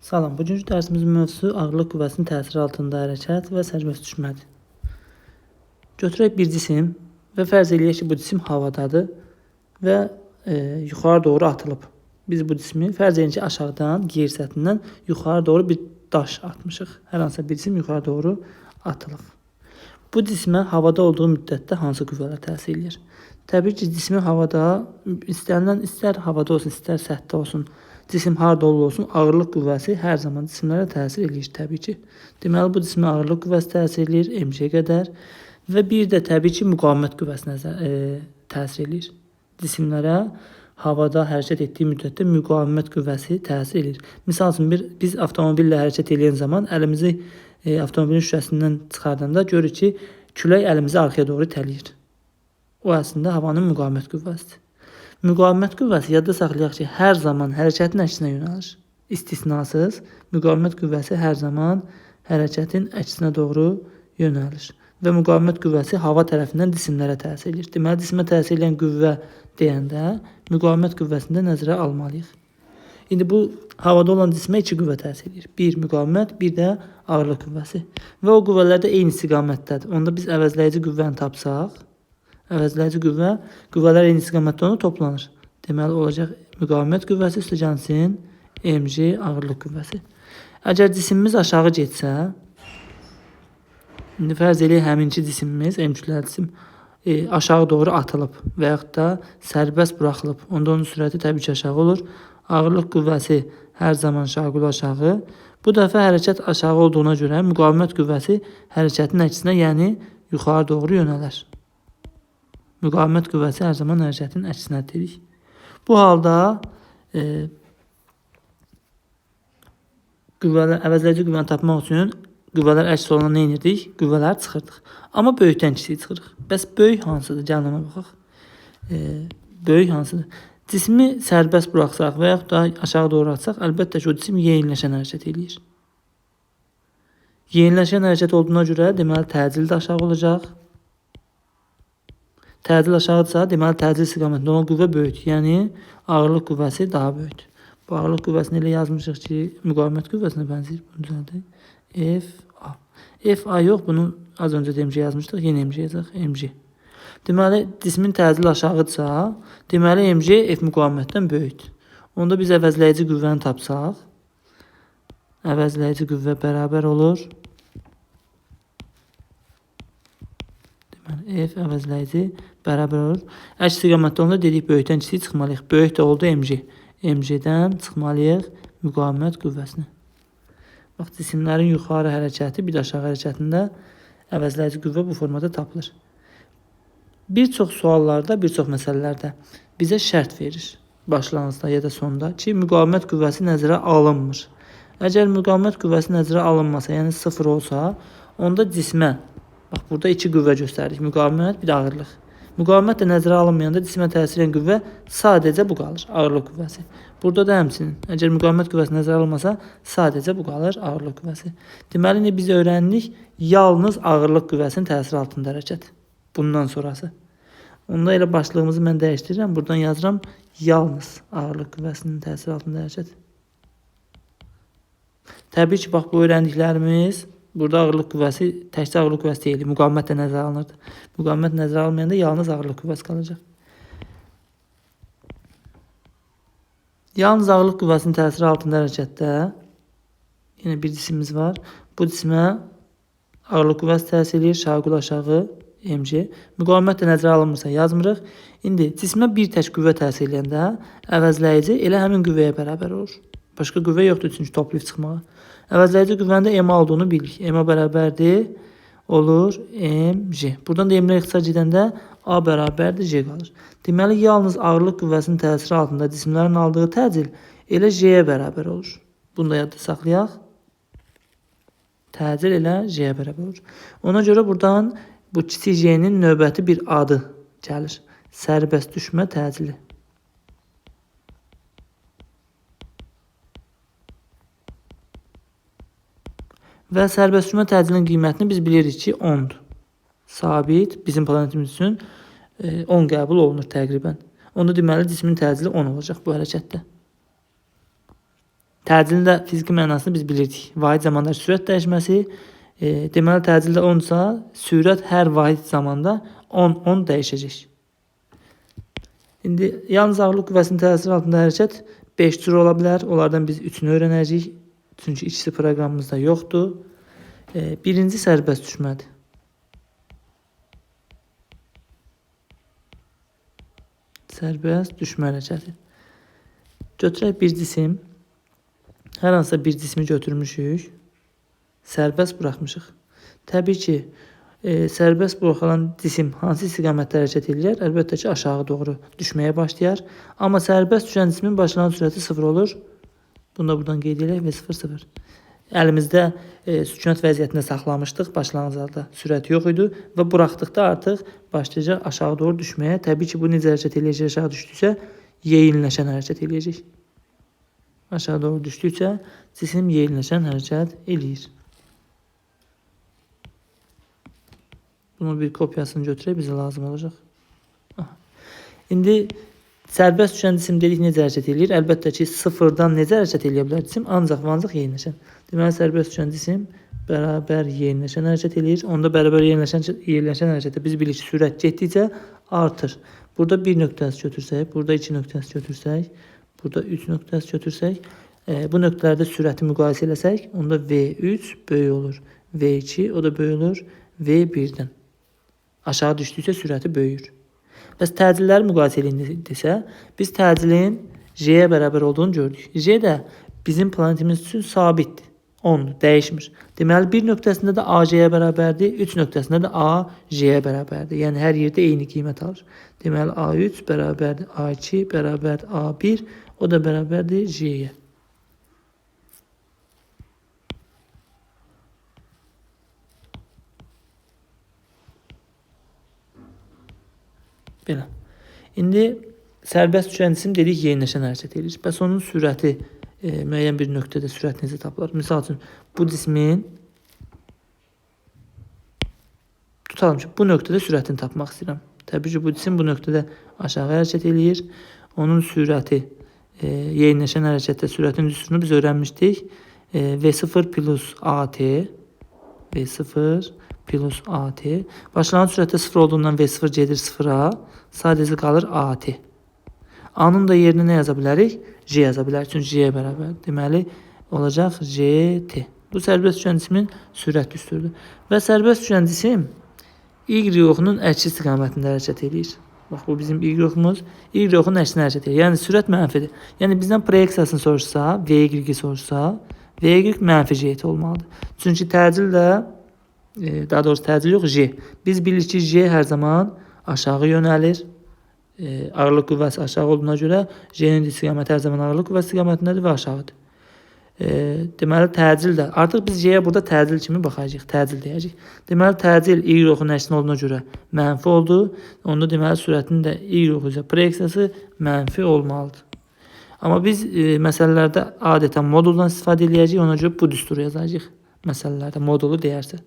Salam, bugünkü dərsimizin mövzusu ağırlıq qüvvəsinin təsiri altında hərəkət və sərbəst düşmədir. Götürək bir cisim və fərz eləyək ki, bu cisim havadadır və yuxarı doğru atılıb. Biz bu cismi fərz edin ki, aşağıdan, yer səthindən yuxarı doğru bir daş atmışıq. Hər hansısa bir cisim yuxarı doğru atılıb. Bu cismə havada olduğu müddətdə hansı qüvvələr təsir edir? Təbii ki, cismi havada, istər havada olsun, istər səthdə olsun, cisim harda olsun, ağırlıq qüvvəsi hər zaman cisimlərə təsir edir təbii ki. Deməli, bu cismə ağırlıq qüvvəsi təsir edir, mc qədər və bir də təbii ki, müqavimət qüvvəsi təsir edir. Cisimlərə havada hərəkət etdiyi müddətdə müqavimət qüvvəsi təsir edir. Misal üçün, biz avtomobillə hərəkət edən zaman əlimizi avtomobilin şüşəsindən çıxardanda görürük ki, külək əlimizi arxaya doğru itələyir. O əslində havanın müqavimət qüvvəsidir. Müqavimət qüvvəsi yadda saxlayaq ki, hər zaman hərəkətin əksinə yönəlir. İstisnasız müqavimət qüvvəsi hər zaman hərəkətin əksinə doğru yönəlir. Və müqavimət qüvvəsi hava tərəfindən cisimlərə təsir edir. Deməli, cisimə təsir edən qüvvə deyəndə müqavimət qüvvəsində nəzərə almalıyıq. İndi bu havada olan cismə iki qüvvə təsir edir. Bir müqavimət, bir də ağırlıq qüvvəsi. Və o qüvvələr də eyni istiqamətdədir. Onda biz əvəzləyici qüvvəni tapsaq, əvəzləyici qüvvələr eyni istiqamətdə ona toplanır. Deməli, olacaq müqavimət qüvvəsi üstəgənsin mc ağırlıq qüvvəsi. Əgər cisimimiz aşağı getsə, indi fərz eləyək həminki cisimimiz, mc'lər cisim aşağı doğru atılıb və yaxud da sərbəst buraxılıb. Onda onun sürəti təbii ki, aşağı olur. Ağırlıq qüvvəsi hər zaman şaqul aşağı. Bu dəfə hərəkət aşağı olduğuna görə müqavimət qüvvəsi hərəkətin əksinə, yəni yuxarı doğru yönələr. Müqavimət qüvvəsi hər zaman hərəkətin əksinə deyirik. Bu halda əvəzləyici qüvvəni tapmaq üçün qüvvələr əks olana nə edirdik? Qüvvələri çıxırdıq. Amma böyükdən kiçiyi çıxırıq. Bəs böyük hansıdır? Gəlin ona baxaq. Böyük hansıdır? Cismi sərbəst buraxsaq və yaxud da aşağı doğru atsaq, əlbəttə ki, o cisim yeniləşən hərəkət edir. Yeniləşən hərəkət olduğuna görə deməli təcil də aşağı olacaq. Təcil aşağıdırsa, deməli təcil istiqamətində olan qüvvə böyükdür. Yəni ağırlıq qüvvəsi daha böyükdür. Bu ağırlıq qüvvəsini elə yazmışıq ki, müqavimət qüvvəsinə bənzəyir. Bunu düzəldək. FA. FA yox, bunu az öncə də mc yazmışdıq. Yenə mc yazaq. mc. Deməli, cismin təcili aşağıdırsa, deməli mc F müqavimətdən böyükdür. Onda biz əvəzləyici qüvvəni tapsaq, əvəzləyici qüvvə bərabər olur. Deməli, F əvəzləyici bərabər olur. Əks istiqamətdə onda dedik böyükdən kiçik çıxmalıyıq. Böyük də oldu mc. mc-dən çıxmalıyıq müqavimət qüvvəsini. Bax, cisimlərin yuxarı hərəkəti bir də aşağı hərəkətində əvəzləyici qüvvə bu formada tapılır. Bir çox suallarda, bir çox məsələlərdə bizə şərt verir. Başlanğıcda ya da sonda ki, müqavimət qüvvəsi nəzərə alınmır. Əgər müqavimət qüvvəsi nəzərə alınmasa, yəni 0 olsa, onda cismə, bax burada iki qüvvə göstərdik. Müqavimət, bir də ağırlıq. Müqavimət də nəzərə alınmayanda cismə təsir edən qüvvə sadəcə bu qalır, ağırlıq qüvvəsi. Burada da həmçinin, əgər müqavimət qüvvəsi nəzərə alınmasa, sadəcə bu qalır, ağırlıq qüvvəsi. Deməli, biz öyrəndik, yalnız ağırlıq qüvvəsinin təsiri altında hərəkət. Bundan sonrası. Onda elə başlığımızı mən dəyişdirirəm. Buradan yazıram, yalnız ağırlıq qüvvəsinin təsiri altında hərəkət. Təbii ki, bax, bu öyrəndiklərimiz, burada ağırlıq qüvvəsi, təkcə ağırlıq qüvvəsi deyil, müqavimət də nəzərə alınırdı. Müqavimət nəzərə almayanda yalnız ağırlıq qüvvəsi qalacaq. Yalnız ağırlıq qüvvəsinin təsiri altında hərəkətdə yenə bir cisimimiz var. Bu cisimə ağırlıq qüvvəsi təsir edir, şaqul aşağı, mc. Müqavimət də nəzərə alınmırsa yazmırıq. İndi cismə bir tək qüvvə təsir edəndə əvəzləyici elə həmin qüvvəyə bərabər olur. Başqa qüvvə yoxdur çünki toplayıb çıxmağa. Əvəzləyici qüvvənin də m olduğunu bilirik. M bərabərdir, olur mc. Buradan da m-lər ixtisar gedəndə a bərabərdir, j qalır. Deməli, yalnız ağırlıq qüvvəsinin təsiri altında cisimlərin aldığı təcil elə j-yə bərabər olur. Bunu da yadda saxlayaq. Təcil elə j-yə bərabər olur. Ona görə buradan bu kiçik j-nin növbəti bir adı gəlir. Sərbəst düşmə təcili. Və sərbəst düşmə təcilinin qiymətini biz bilirik ki, 10'dur. Sabit, bizim planetimiz üçün 10 qəbul olunur təqribən. Onda deməli cismin təcili 10 olacaq bu hərəkətdə. Təcilin də fiziki mənasını biz bilirdik. Vahid zamanda sürət dəyişməsi. Deməli təcildə 10-sa, sürət hər vahid zamanda 10 dəyişəcək. İndi yalnız ağırlıq qüvvəsinin təsiri altında hərəkət 5 cür ola bilər. Onlardan biz 3-ünü öyrənəcəyik. Çünki ikisi proqramımızda yoxdur. Birinci sərbəst düşmədir. Sərbəst düşmə hərəkəti. Götürək bir cisim. Hər hansısa bir cismi götürmüşük. Sərbəst buraxmışıq. Təbii ki, sərbəst buraxılan cisim hansı istiqamətdə hərəkət edir? Əlbəttə ki, aşağı doğru düşməyə başlayar. Amma sərbəst düşən cismin başlanğıc sürəti 0 olur. Bunu da buradan qeyd edək və 0. Əlimizdə sükunət vəziyyətində saxlamışdıq. Başlanğıcda sürət yox idi və buraxdıqda artıq başlayacaq aşağı doğru düşməyə. Təbii ki, bu necə hərəkət eləyəcək? Aşağı düşdükcə yeyinləşən hərəkət eləyəcək. Aşağı doğru düşdükcə cisim yeyinləşən hərəkət eləyir. Bunun bir kopyasını götürək, bizə lazım olacaq. İndi sərbəst düşən cisim dedik necə hərəkət eləyir? Əlbəttə ki, 0-dan necə hərəkət eləyə bilər cisim? Ancaq və ancaq yeyinləşən. Deməli, sərbəst düşən cisim bərabər yeyinləşən hərəkət eləyir. Onda bərabər yeyinləşən hərəkətdə biz bilirik ki, sürət getdikcə artır. Burada 1 nöqtəsi götürsək, burada 2 nöqtəsi götürsək, burada 3 nöqtəsi götürsək, bu nöqtələrdə sürəti müqayisə eləsək, onda V3 böyük olur. V2 o da böyük olur V1-dən. Aşağı düşdükcə sürəti böyüyür. Bəs təcilləri müqayisə edilsə, biz təcilin J-yə bərabər olduğunu gördük. J də bizim planetimiz üçün sabitdir. 10-dur, dəyişmir. Deməli, bir nöqtəsində də A-J-yə bərabərdir, 3 nöqtəsində də A-J-yə bərabərdir. Yəni, hər yerdə eyni qiymət alır. Deməli, A3 bərabərdir A2, bərabərdir A1, o da bərabərdir J-yə. Belə. İndi sərbəst düşən cisim dedik yeyinləşən hərəkət edir. Bəs onun sürəti müəyyən bir nöqtədə sürət necə tapılır? Misal üçün, bu cismin tutalım ki, bu nöqtədə sürətini tapmaq istəyirəm. Təbii ki, bu cisim bu nöqtədə aşağı hərəkət edir. Onun sürəti yeyinləşən hərəkətdə sürətin düsturunu biz öyrənmişdik. V0 plus AT V0 plus AT. Başlanğıc sürətdə 0 olduğundan V0 gedir 0-a. Sadəcə qalır AT. A-nın da yerinə nə yaza bilərik? J yaza bilərik. Çünki J-yə bərabər. Deməli, olacaq JT. Bu sərbəst düşən cismin sürət düsturudur. Və sərbəst düşən cisim Y-oxunun əksi istiqamətində hərəkət edir. Bax, bu bizim Y-oxumuz. Y-oxunun əksinə hərəkət edir. Yəni, sürət mənfidir. Yəni, bizdən proyeksiyasını soruşsa, V-Y soruşsa, V-Y mənfi JT olmalıdır. Çünki təcil də, daha doğrusu təcil yox, J. Biz bilirik ki, J hər zaman aşağı yönəlir. Ağırlıq qüvvəsi aşağı olduğuna görə J-nin istiqaməti hər zaman ağırlıq qüvvəsi istiqamətindədir və aşağıdır. Deməli, təcil də. Artıq biz J-yə burada təcil kimi baxacağıq. Təcil deyəcək. Deməli, təcil Y-oxunun əksinə olduğuna görə mənfi oldu. Onda deməli, sürətin də Y-oxu üzrə proyeksiyası mənfi olmalıdır. Amma biz məsələlərdə adətən moduldan istifadə edəcəyik. Ona görə bu düsturu yazacağıq. Məsələlərdə modulu deyərsə.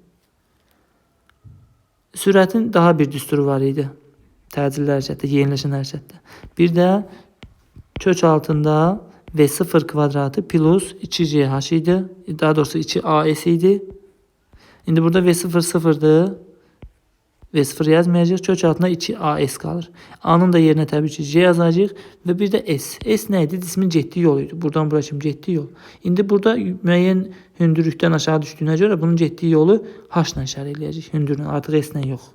Sürətin daha bir düsturu var idi. Təcil hərəkətdə, yeyinləşən hərəkətdə. Bir də kök altında V0 kvadratı plus 2CH idi. Daha doğrusu 2AS idi. İndi burada V0 sıfırdır. V0 yazmayacaq. Kök altında 2AS qalır. A-nın da yerinə təbii ki J yazacaq. Və bir də S. S nə idi? Cismin getdiyi yol idi. Buradan bura kimi getdiyi yol. İndi burada müəyyən hündürlükdən aşağı düşdüyünə görə bunun getdiyi yolu H-la işarə eləyəcək. Hündürlüyün, artıq S-lə yox.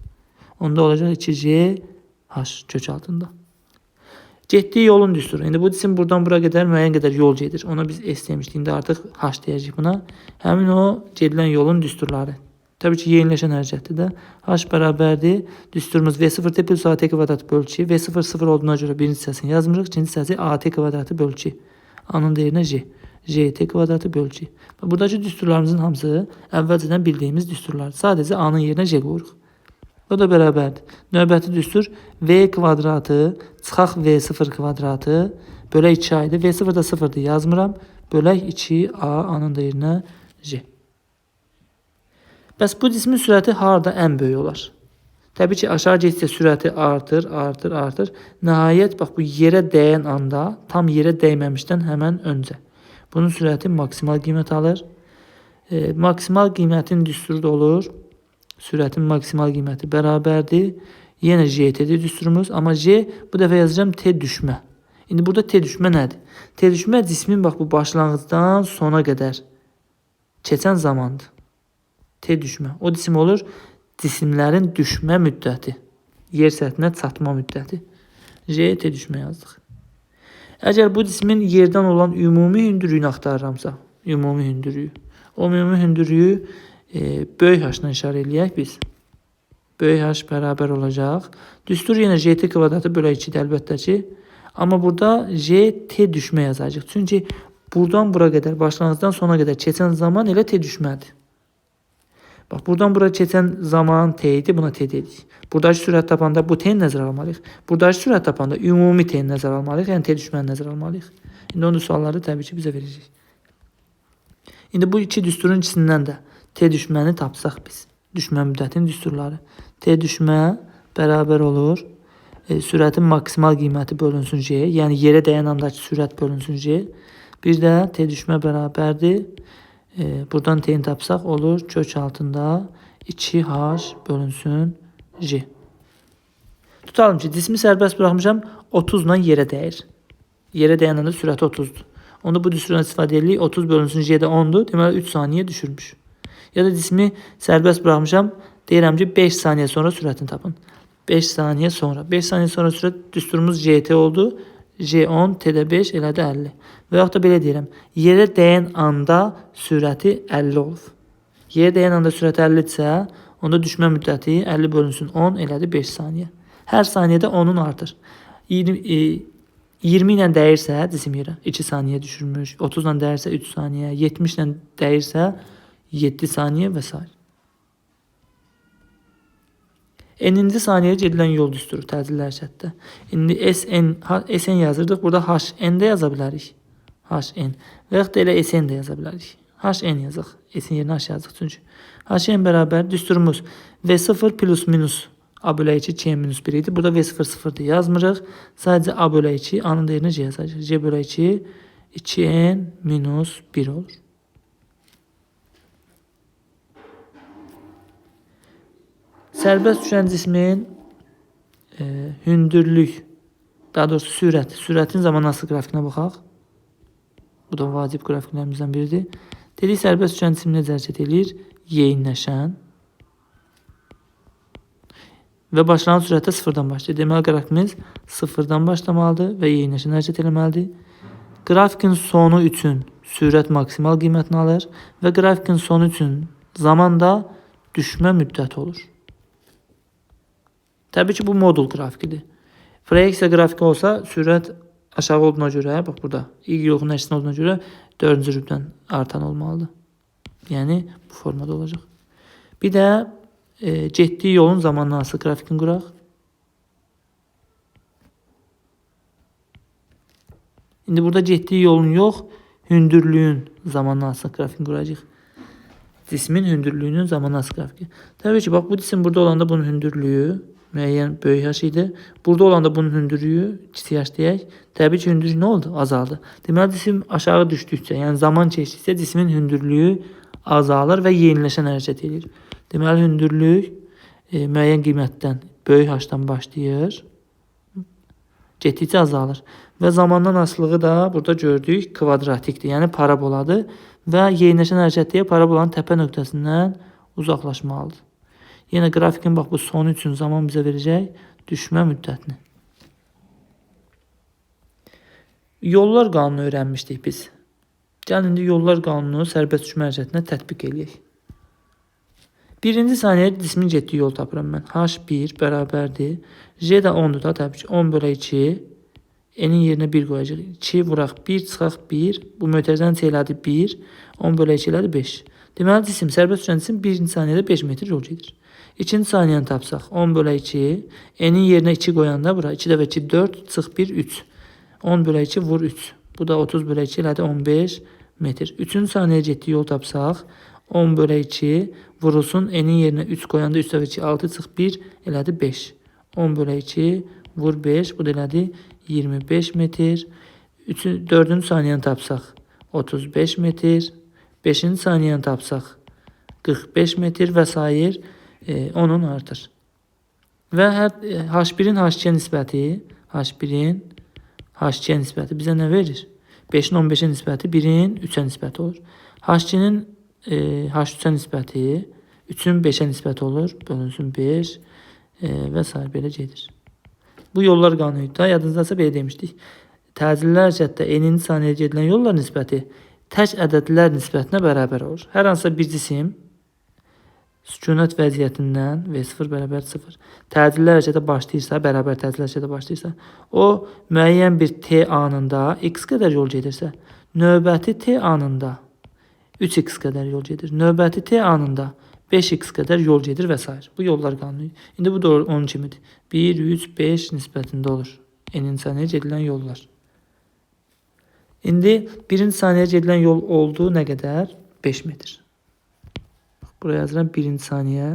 Onda olacaq 2CH kök altında. Getdiyi yolun düsturu. İndi bu cisim buradan bura qədər müəyyən qədər yol gedir. Ona biz S demişdik. İndi artıq H deyəcək buna. Həmin o gedilən yolun düsturları. Təbii ki, yeyinləşən hərəkətdə də H bərabərdir. Düsturumuz V0 plus AT kvadratı bölü 2. V0 0 olduğuna görə birinci hissəsini yazmırıq. İkinci hissəsi AT kvadratı bölü 2. A-nın dəyərinə J. JT kvadratı bölü 2. Buradakı düsturlarımızın hamısı əvvəlcədən bildiyimiz düsturlar. Sadəcə A-nın yerinə J qoyuruq. O da bərabərdir. Növbəti düstur V kvadratı çıxaq V0 kvadratı bölək 2A idi. V0 da 0-dır, yazmıram. Bölək 2A A-nın da yerinə J. Bəs bu cismin sürəti harada ən böyük olar? Təbii ki, aşağı getsə sürəti artır, artır, artır. Nəhayət, bax bu yerə dəyən anda, tam yerə dəyməmişdən həmən öncə. Bunun sürəti maksimal qiymət alır. Maksimal qiymətin düsturu da olur. Sürətin maksimal qiyməti bərabərdir. Yenə JT-dir düsturumuz. Amma J bu dəfə yazacağım T düşmə. İndi burada T düşmə nədir? T düşmə cismin bax bu başlanğıcdan sona qədər keçən zamandır. T düşmə. O cisim olur cisimlərin düşmə müddəti. Yer səthinə çatma müddəti. J T düşmə yazdıq. Əgər bu cismin yerdən olan ümumi hündürlüyünü axtarıramsa, ümumi hündürlüyü. O ümumi hündürlüyü böyük H-dan işarə eləyək biz. Böyük H bərabər olacaq. Düstur yenə JT kvadratı bölə 2-dir əlbəttə ki. Amma burada JT düşmə yazacaq. Çünki buradan bura qədər, başlanğıcdan sona qədər keçən zaman elə T düşmədir. Bax, buradan bura keçən zaman T idi, buna T dedik. Buradakı sürət tapanda bu T-ni nəzərə almalıyıq. Buradakı sürət tapanda ümumi T-ni nəzərə almalıyıq, yəni T düşməni nəzərə almalıyıq. İndi onun sualları təbii ki bizə verəcək. İndi bu iki düsturun ikisindən də T düşməni tapsaq biz. Düşmə müddətinin düsturları. T düşmə bərabər olur. Sürətin maksimal qiyməti bölünsün J. Yəni yerə dəyən andakı sürət bölünsün J. Bir də T düşmə bərabərdir. Buradan T-ni tapsaq olur. Kök altında 2H bölünsün J. Tutalım ki cismi sərbəst buraxmışam 30 ilə yerə dəyir. Yerə dəyən anda sürəti 30'dur. Onda bu düsturdan istifadə edirik. 30 bölünsün J-də 10'dur. Deməli 3 saniyə düşürmüş. Ya da cismi sərbəst buraxmışam. Deyirəm ki 5 saniyə sonra sürətini tapın. 5 saniyə sonra. 5 saniyə sonra sürət düsturumuz JT oldu. J10, T'də 5, elədi 50. Və yaxud da belə deyirəm. Yerə dəyən anda sürəti 50 olub. Yerə dəyən anda sürəti 50-dirsə, onda düşmə müddəti 50 bölünsün 10, elədi 5 saniyə. Hər saniyədə 10'un artır. 20 ilə dəyirsə cisim yerə 2 saniyə düşürmüş. 30 ilə dəyirsə 3 saniyə. 70 ilə dəyirsə 7 saniyə və s. N'inci saniyəyə gedilən yol düsturu təcili hərəkətdə. İndi SN yazırdıq. Burada HN də yaza bilərik. HN. Və yaxud da elə SN də yaza bilərik. HN yazıq. SN yerinə H yazıq çünki. HN bərabər düsturumuz V0 plus minus A bölə 2 K minus 1 idi. Burada V0 0'dır yazmırıq. Sadəcə A bölə 2 A-nın dəyərinə J yazacaq. J bölə 2 2N minus 1 olur. Sərbəst düşən cismin hündürlük, daha doğrusu sürətin zamanası qrafikinə baxaq. Bu da vacib qrafiklərimizdən biridir. Dedik, sərbəst düşən cisim necə hərəkət edir? Yeyinləşən və başlanğıc sürətdə 0-dan başlayır. Deməli, qrafikimiz 0-dan başlamalıdır və yeyinləşən hərəkət eləməlidir. Qrafikin sonu üçün sürət maksimal qiymətini alır və qrafikin sonu üçün zamanda düşmə müddəti olur. Təbii ki bu modul qrafikidir. Proyeksiya qrafiki olsa sürət aşağı olduğuna görə, bax burada ilk yoxun əksinə olduğuna görə 4-cü rübdən artan olmalıdır. Yəni bu formada olacaq. Bir də getdiyi yolun zamanına asılı qrafikini quraq. İndi burada getdiyi yolun yox, hündürlüyün zamanına asılı qrafikini quracaq. Cismin hündürlüyünün zamanına asılı qrafiki. Təbii ki bax bu cisim burada olanda bunun hündürlüyü müəyyən böyük H idi. Burada olanda bunun hündürlüyü kiçik H deyək. Təbii ki hündürlük nə oldu? Azaldı. Deməli cisim aşağı düşdükcə, yəni zaman keçdikcə cismin hündürlüyü azalır və yeniləşən hərəkət edir. Deməli hündürlük müəyyən qiymətdən böyük H-dan başlayır. Getdikcə azalır. Və zamandan asılığı da burada gördük kvadratikdir. Yəni paraboladır və yeniləşən hərəkət deyə parabolanın təpə nöqtəsindən uzaqlaşmalıdır. Yenə qrafikin bax bu sonu üçün zaman bizə verəcək düşmə müddətini. Yollar qanunu öyrənmişdik biz. Gəlin indi yollar qanunu sərbəst düşmə hərəkətinə tətbiq edək. Birinci saniyədə cismin getdiyi yol tapıram mən. H1 bərabərdir. J də 10'dur da təbii ki. 10 bölə 2. N'in yerinə 1 qoyacaq. 2 vuraq 1 çıxaq 1. Bu mötərizənin elədi 1. 10 bölə 2 elədi 5. Deməli cisim, sərbəst düşən cisim birinci saniyədə 5 metr yol gedir. İkinci saniyəni tapsaq 10 bölə 2. N'in yerinə 2 qoyanda bura 2 dəfə 2 4 çıx 1 3. 10 bölə 2 vur 3. Bu da 30 bölə 2 elədi 15 metr. Üçüncü saniyəyə getdiyi yol tapsaq 10 bölə 2 vurulsun. N'in yerinə 3 qoyanda 3 dəfə 2 6 çıx 1 elədi 5. 10 bölə 2 vur 5. Bu da elədi 25 metr. Dördüncü saniyəni tapsaq 35 metr. 5-ci saniyəni tapsaq 45 metr və s. Onun artır. Və H1-in H2-yə nisbəti, H1-in H2-yə nisbəti bizə nə verir? 5-in 15-ə nisbəti 1-in 3-ə nisbəti olur. H2-nin H3-ə nisbəti 3-ün 5-ə nisbəti olur. Bölünsün 5 və s. belə gedir. Bu yollar qanunu da yadınızdasa belə demişdik. Təcili hərəkətdə n-ci saniyəyə gedilən yollar nisbəti tək ədədlər nisbətinə bərabər olur. Hər hansısa bir cisim sükunət vəziyyətindən V0 bərabər 0 təcili hərəkətə başlayırsa, bərabər təcili hərəkətə başlayırsa, o müəyyən bir t anında x qədər yol gedirsə, növbəti t anında 3x qədər yol gedir. Növbəti t anında 5x qədər yol gedir və s. Bu yollar qanunu. İndi bu da onun kimidir. 1, 3, 5 nisbətində olur. N-ci saniyəyə gedilən yollar. İndi 1-ci saniyəyə gedilən yol oldu nə qədər? 5 metr. Buraya yazıram 1-ci saniyə.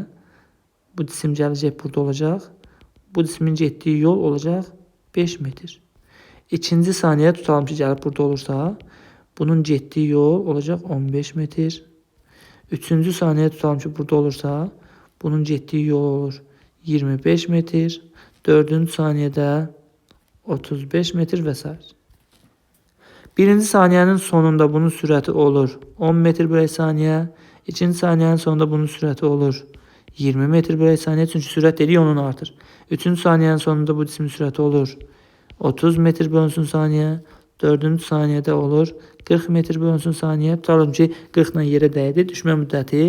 Bu cisim gələcək burada olacaq. Bu cismin getdiyi yol olacaq 5 metr. 2-ci saniyə tutalım ki, gəlib burada olursa, bunun getdiyi yol olacaq 15 metr. 3-cü saniyə tutalım ki, burada olursa, bunun getdiyi yol olur 25 metr. 4-cü saniyədə 35 metr və s. 1-ci saniyənin sonunda bunun sürəti olur 10 metr bölək saniyə. 2-ci saniyənin sonunda bunun sürəti olur 20 metr bölək saniyə. Çünki sürət dedik onun artır. 3-cü saniyənin sonunda bu cismin sürəti olur 30 metr bölünsün saniyə. 4-cü saniyədə olur 40 metr bölünsün saniyə. Tutalım ki, 40 ilə yerə dəydi. Düşmə müddəti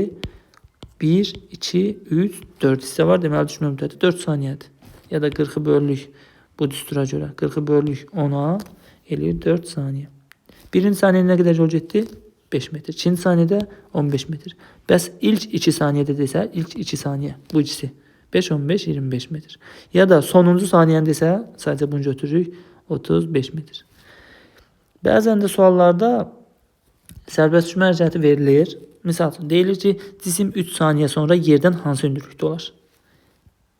1, 2, 3, 4 hissə var. Deməli, düşmə müddəti 4 saniyədir. Ya da 40-ı bölürük bu düstura görə. 40-ı bölürük 10-a eləyir 4 saniyə. 1-ci saniyədə nə qədər yol getdi? 5 metr. 2-ci saniyədə 15 metr. Bəs ilk 2 saniyədə desə, ilk 2 saniyə bu ikisi 5, 15, 25 metr. Ya da sonuncu saniyəni desə, sadəcə bunu götürürük 35 metr. Bəzən də suallarda sərbəst düşmə hərəkəti verilir. Misal üçün, deyilir ki, cisim 3 saniyə sonra yerdən hansı hündürlükdə olar?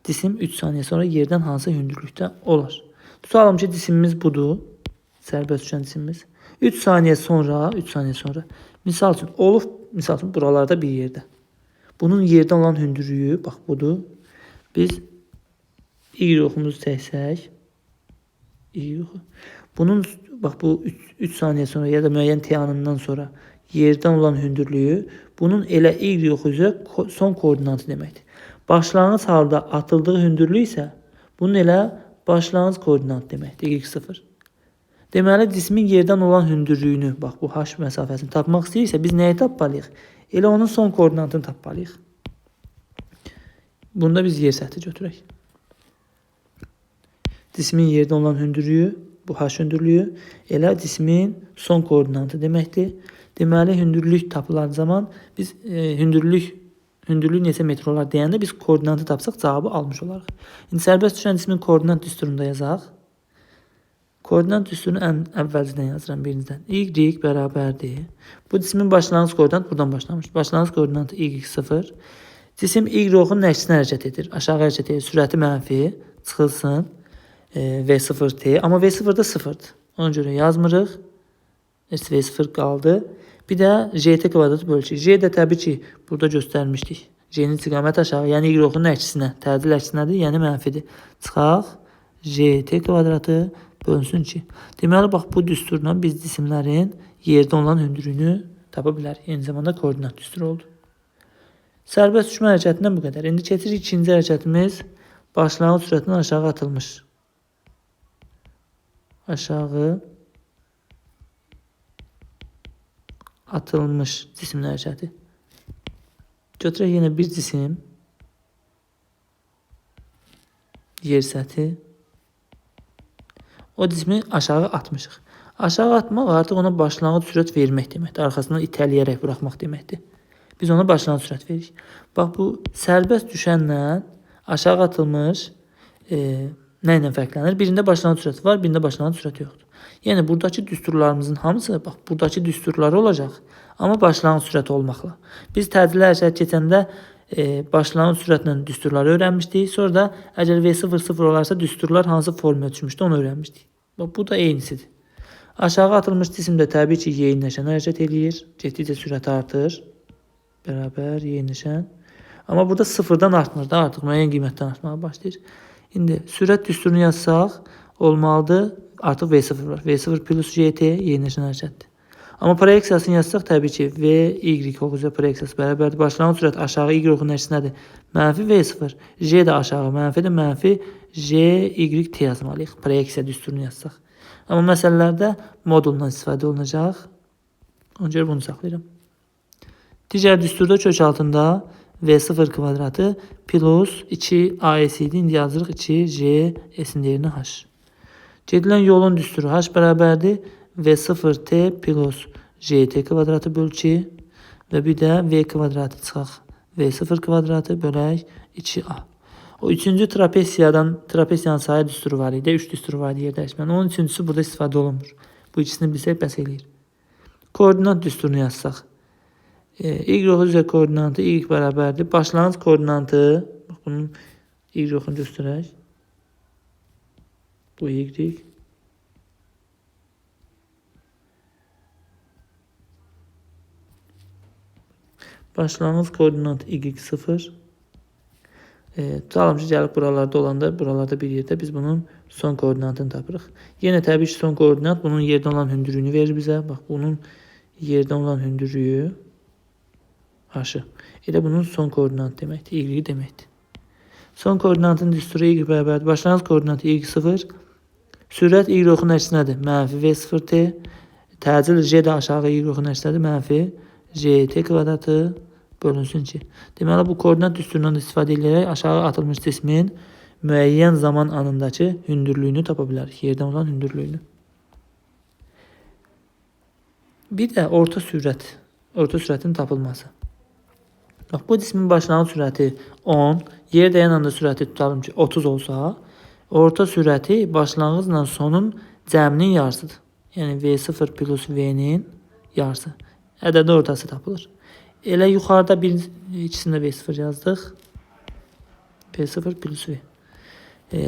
Cisim 3 saniyə sonra yerdən hansı hündürlükdə olar? Tutalım ki, cisimimiz budur. Sərbəst düşən cisimimiz. 3 saniyə sonra, misal üçün, olub, misal üçün, buralarda bir yerdə. Bunun yerdən olan hündürlüyü, bax, budur. Biz y-oxumuzu çəksək, bunun, bax, bu 3 saniyə sonra ya da müəyyən t anından sonra yerdən olan hündürlüyü, bunun elə y-oxu üzrə son koordinatı deməkdir. Başlanğıc halda atıldığı hündürlük isə, bunun elə başlanğıc koordinatı deməkdir, y0. Deməli, cismin yerdən olan hündürlüyünü, bax, bu h məsafəsini tapmaq istəyirsə, biz nəyi tapmalıyıq? Elə onun son koordinatını tapmalıyıq. Bunda biz yer səthi götürək. Cismin yerdə olan hündürlüyü, bu h hündürlüyü, elə cismin son koordinatı deməkdir. Deməli, hündürlük tapılan zaman biz hündürlük neçə metr olar deyəndə biz koordinatı tapsaq cavabı almış olarıq. İndi sərbəst düşən cismin koordinat düsturunda yazaq. Koordinat düsturunu ən əvvəlcədən yazıram birincdən. Y bərabərdir. Bu cismin başlanğıc koordinatı buradan başlamış. Başlanğıc koordinatı y0. Cisim y-oxun əksinə hərəkət edir. Aşağı hərəkət edir. Sürəti mənfi çıxılsın. V0t. Amma V0 da 0'dır. Ona görə yazmırıq. V0 qaldı. Bir də j-t kvadratı bölüşük. J də təbii ki, burada göstərmişdik. J-nin istiqaməti aşağı, yəni y-oxun əksinə. Tədil əksinədir, yəni mənfidir. Çıxaq. J-t kvadratı bölünsün ki. Deməli, bax, bu düsturla biz cisimlərin yerdə olan hündürlüyünü tapa bilərik. Eyni zamanda koordinat düsturu oldu. Sərbəst düşmə hərəkətindən bu qədər. İndi keçirik ikinci hərəkətimiz. Başlanğıc sürətindən aşağı atılmış. Aşağı atılmış cisim hərəkəti. Götürək yenə bir cisim. Yer səthi. O cismi aşağı atmışıq. Aşağı atmaq artıq ona başlanğıc sürət vermək deməkdir. Arxasından itələyərək buraxmaq deməkdir. Biz ona başlanğıc sürət veririk. Bax, bu sərbəst düşənlə aşağı atılmış nə ilə fərqlənir? Birində başlanğıc sürəti var, birində başlanğıc sürəti yoxdur. Yəni, buradakı düsturlarımızın hamısı, bax, buradakı düsturları olacaq, amma başlanğıc sürəti olmaqla. Biz təcili hərəkət keçəndə başlanğıc sürətlə düsturları öyrənmişdik. Sonra da əgər V00 olarsa düsturlar hansı formaya düşmüşdü onu öyrənmişdik. Bax, bu da eynisidir. Aşağı atılmış cisim də təbii ki, yeyinləşən hərəkət eləyir. Getdikcə sürəti artır. Bərabər yeyinləşən. Amma burada sıfırdan artmır da, artıq müəyyən qiymətdən artmağa başlayır. İndi sürət düsturunu yazsaq, olmalıdır. Artıq V0 var. V0 plus GT yeyinləşən hərəkətdir. Amma proyeksiyasını yazsaq, təbii ki, V, Y oxuca proyeksiyası bərabərdir. Başlanğıc sürət aşağı Y-in nəticəsi nədir? Mənfi V0. J də aşağı, mənfidir. Mənfi J, Y, T yazmalıyıq. Proyeksiya düsturunu yazsaq. Amma məsələlərdə moduldan istifadə olunacaq. Ona görə bunu saxlayıram. Digər düsturda kök altında V0 kvadratı plus 2AS idi. İndi yazırıq 2J S-in yerinə H. Gedilən yolun düsturu H bərabərdir. V0T plus JT kvadratı böl 2 və bir də V kvadratı çıxaq. V0 kvadratı bölək 2A. O üçüncü trapesiyanın sayı düsturu var idi. 3 düsturu var idi yer dəyişməni. Onun üçüncüsü burada istifadə olunmur. Bu ikisini bilsək bəs eləyir. Koordinat düsturunu yazsaq. Y üzrə koordinatı Y bərabərdir. Başlanğıc koordinatı, bunun Y-ını göstərək. Bu Y. Başlanğıc koordinat Y0. Tutalım ki, gəlib buralarda olanda, buralarda bir yerdə biz bunun son koordinatını tapırıq. Yenə təbii ki, son koordinat bunun yerdə olan hündürlüyünü verir bizə. Bax, bunun yerdə olan hündürlüyü H-ı. Elə bunun son koordinatı deməkdir, Y deməkdir. Son koordinatın düsturu Y bərabərdir. Başlanğıc koordinatı Y0. Sürət Y-in nəticəsi nədir? Mənfi V0T. Təcil J də aşağı Y-in nəticəsi nədir? Mənfi JT kvadratı bölünsün ki. Deməli, bu koordinat düsturundan istifadə edərək aşağı atılmış cismin müəyyən zaman anındakı hündürlüyünü tapa bilərik. Yerdən olan hündürlüyünü. Bir də orta sürətin tapılması. Bax, bu cismin başlanğıc sürəti 10, yer dəyən anda sürəti tutalım ki 30 olsa, orta sürəti başlanğıcla sonun cəminin yarısıdır. Yəni V0 plus V-nin yarısı. Ədədi ortası tapılır. Elə yuxarıda ikisində V0 yazdıq. V0 plus V.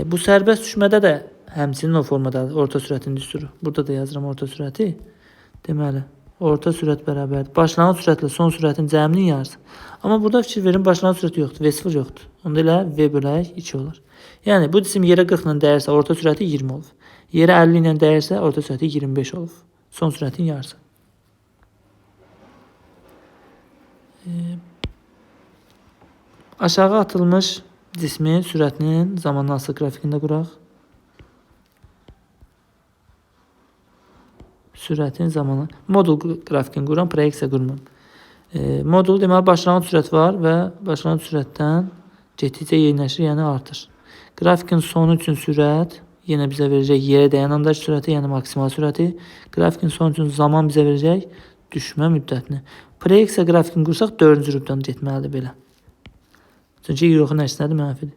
Bu sərbəst düşmədə də həmçinin o formadadır. Orta sürətin düsturu. Burada da yazıram orta sürəti. Deməli, orta sürət bərabərdir. Başlanğıc sürətlə son sürətin cəminin yarısı. Amma burada fikir verin, başlanğıc sürəti yoxdur. V0 yoxdur. Onda elə V bölək 2 olur. Yəni, bu cisim yerə 40 ilə dəyərsə, orta sürəti 20 olur. Yerə 50 ilə dəyərsə, orta sürəti 25 olur. Son sürətin yarısı. Aşağı atılmış cismi sürətinin zamanlaması qrafikində quraq. Sürətin zamanı. Modul qrafikini quram, proyeksiya qurmam. Modul deməli başlanğıc sürət var və başlanğıc sürətdən getdikcə yeyinləşir, yəni artır. Grafikin sonu üçün sürət yenə bizə verəcək yerə dəyən andakı sürəti, yəni maksimal sürəti. Grafikin sonu üçün zaman bizə verəcək düşmə müddətini. Proyeksiya qrafikini qursaq 4-cü rübdən getməlidir belə. Çünki Y-in nəticəsi nədir? Mənfidir.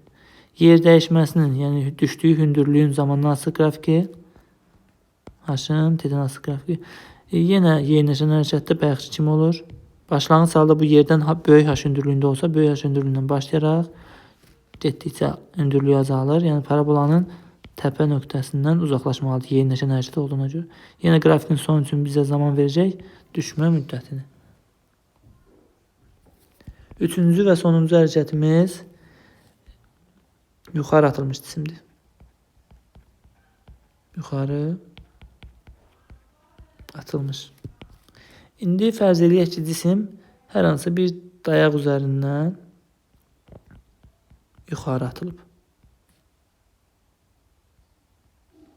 Yer dəyişməsinin, yəni düşdüyü hündürlüyün zamandan asılı qrafiki, H-ın T-dən asılı qrafiki. Yenə yeyinləşən hərəkətdə bayaqçı kimi olur. Başlanğıc halda bu yerdən böyük H hündürlüyündə olsa, böyük H hündürlüyündən başlayaraq getdikcə hündürlüyü azalır. Yəni parabolanın təpə nöqtəsindən uzaqlaşmalıdır yeyinləşən hərəkət olduğuna görə. Yenə qrafikin sonu üçün bizə zaman verəcək düşmə müddətini. Üçüncü və sonuncu hərəkətimiz yuxarı atılmış cisimdir. Yuxarı atılmış. İndi fərz eləyək ki, cisim hər hansı bir dayaq üzərindən yuxarı atılıb.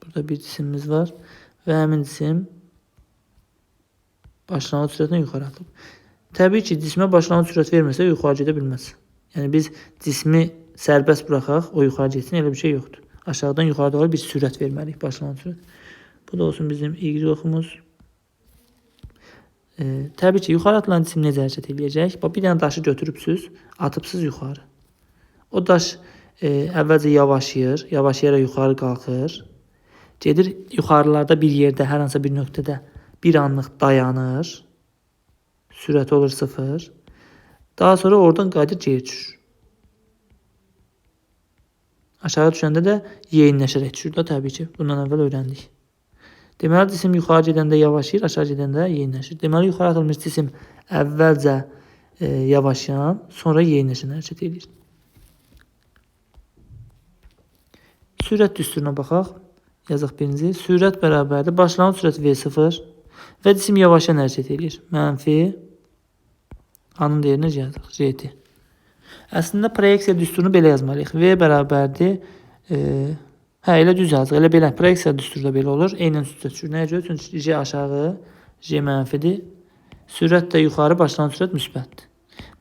Burada bir cisimimiz var və həmin cisim başlanğıc sürətindən yuxarı atılıb. Təbii ki, cismə başlanğıc sürət verməsə yuxarı gedə bilməz. Yəni biz cismi sərbəst buraxaq, o yuxarı getsin, elə bir şey yoxdur. Aşağıdan yuxarı doğru bir sürət verməliyik, başlanğıc sürət. Bu da olsun bizim Y-oxumuz. Təbii ki, yuxarı atılan cisim necə hərəkət edəcək? Bir dənə daşı götürübsüz, atıbsız yuxarı. O daş əvvəlcə yavaşlayaraq yuxarı qalxır. Gedir yuxarılarda bir yerdə, hər hansı bir nöqtədə bir anlıq dayanır. Sürəti olur 0. Daha sonra oradan qayıdır geri düşür. Aşağı düşəndə də yeyinləşərək düşür da təbii ki. Bundan əvvəl öyrəndik. Deməli cisim yuxarı gedəndə yavaşlayır, aşağı gedəndə yeyinləşir. Deməli yuxarı atılmış cisim əvvəlcə yavaşlayan, sonra yeyinləşən hərəkət edir. Sürət düsturuna baxaq. Yazaq birinci. Sürət bərabərdir. Başlanğıc sürət V0 və cisim yavaşlayan hərəkət edir. Mənfi A-nın dəyərinə yazaq. GT. Əslində proyeksiya düsturunu belə yazmalıyıq. V bərabərdir. Elə düz yazıq. Elə belə. Proyeksiya düsturda belə olur. Eynən üstə düşür. Nəyə görə? Çünki J aşağı, J mənfidir. Sürət də yuxarı, başlanğıc sürət müsbətdir.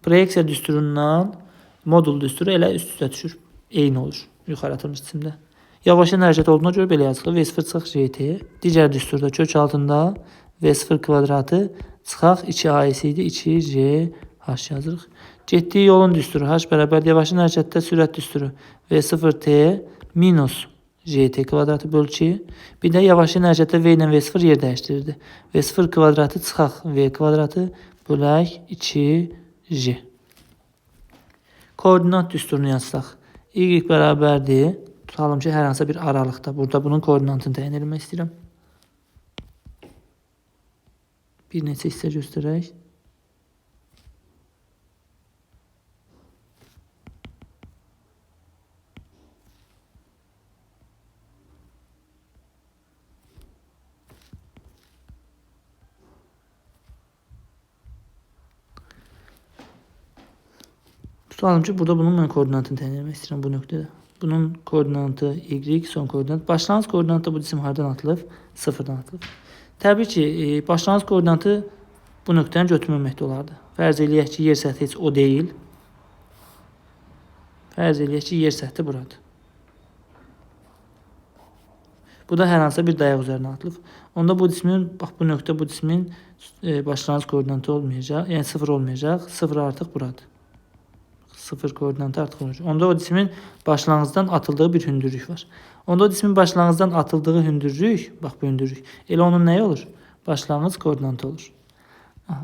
Proyeksiya düsturundan modul düsturu elə üst-üstə düşür. Eyni olur. Yuxarı atılmış cisimdə. Yavaşlayan hərəkət olduğuna görə belə yazılır. V0 çıxaq GT. Digər düsturda kök altında V0 kvadratı çıxaq 2AS idi. 2JH yazırıq. Getdiyi yolun düsturu H bərabər yavaşlayan hərəkətdə sürət düsturu V0T minus GT kvadratı böl 2. Bir də yavaşlayan hərəkətdə V ilə V0 yer dəyişdirirdi. V0 kvadratı çıxaq V kvadratı bölək 2J. Koordinat düsturunu yazsaq. Y bərabərdir. Tutalım ki, hər hansısa bir aralıqda. Burada bunun koordinatını təyin etmək istəyirəm. Bir neçə hissə göstərək. Tutalım ki, burada bunun mən koordinatını təyin etmək istəyirəm bu nöqtədə. Bunun koordinatı Y, son koordinat. Başlanğıc koordinatda bu cisim hardan atılıb? Sıfırdan atılıb. Təbii ki, başlanğıc koordinatı bu nöqtəni götürməməkdə olardı. Fərz eləyək ki, yer səthi heç o deyil. Fərz eləyək ki, yer səthi buradır. Bu da hər hansısa bir dayaq üzərinə atılıb. Onda bu cismin, bax bu nöqtə bu cismin başlanğıc koordinatı olmayacaq. Yəni sıfır olmayacaq. Sıfır artıq buradır. Sıfır koordinatı artıq olacaq. Onda o cismin başlanğıcdan atıldığı bir hündürlük var. Onda o cismin başlanğıcdan atıldığı hündürlük, bax bu hündürlük, elə onun nəyi olur? Başlanğıc koordinatı olur.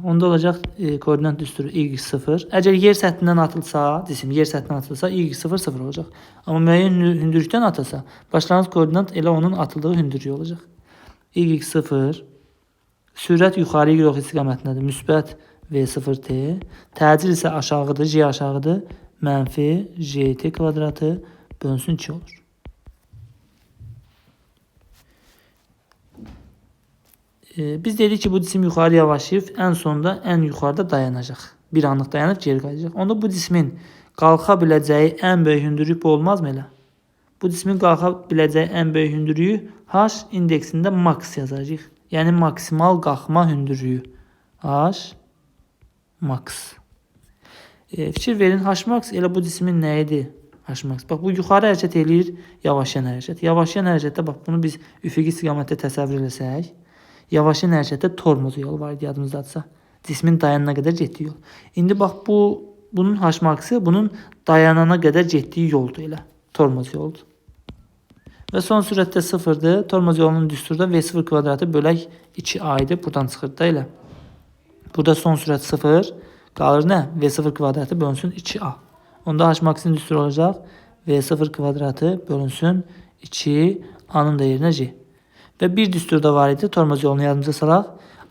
Onda olacaq koordinat düsturu Y0. Əgər yer səthindən atılsa, cisim yer səthindən atılsa Y0 0 olacaq. Amma müəyyən hündürlükdən atılsa, başlanğıc koordinat elə onun atıldığı hündürlük olacaq. Y0 sürət yuxarı Y istiqamətindədir. Müsbət V0T. Təcil isə aşağıdır, J aşağıdır. Mənfi JT kvadratı bölünsün 2 olur. Biz dedik ki, bu cisim yuxarı yavaşlayıb, ən sonunda ən yuxarıda dayanacaq. Bir anlıq dayanıb geri qayıdacaq. Onda bu cismin qalxa biləcəyi ən böyük hündürlük bu olmazmı elə? Bu cismin qalxa biləcəyi ən böyük hündürlüyü H indeksində max yazacağıq. Yəni maksimal qalxma hündürlüyü. H max. Fikir verin, H max elə bu cismin nə idi? H max. Bax bu yuxarı hərəkət eləyir, yavaşlayan hərəkət. Yavaşlayan hərəkətdə bax bunu biz üfüqi istiqamətdə təsəvvür etsək, yavaşlayan hərəkətdə tormoz yolu var idi yadımızdadsa. Cismin dayanana qədər getdiyi yol. İndi bax bunun H max'ı bunun dayanana qədər getdiyi yoldur elə. Tormoz yoludur. Və son sürətdə 0'dır. Tormoz yolunun düsturda V0 kvadratı bölək 2A idi. Buradan çıxır da elə. Burada son sürət 0. Qalır nə? V0 kvadratı bölünsün 2A. Onda H max'ın düsturu olacaq. V0 kvadratı bölünsün 2A'nın da yerinə J. Və bir düstur da var idi. Tormoz yolunu yadımıza salaq.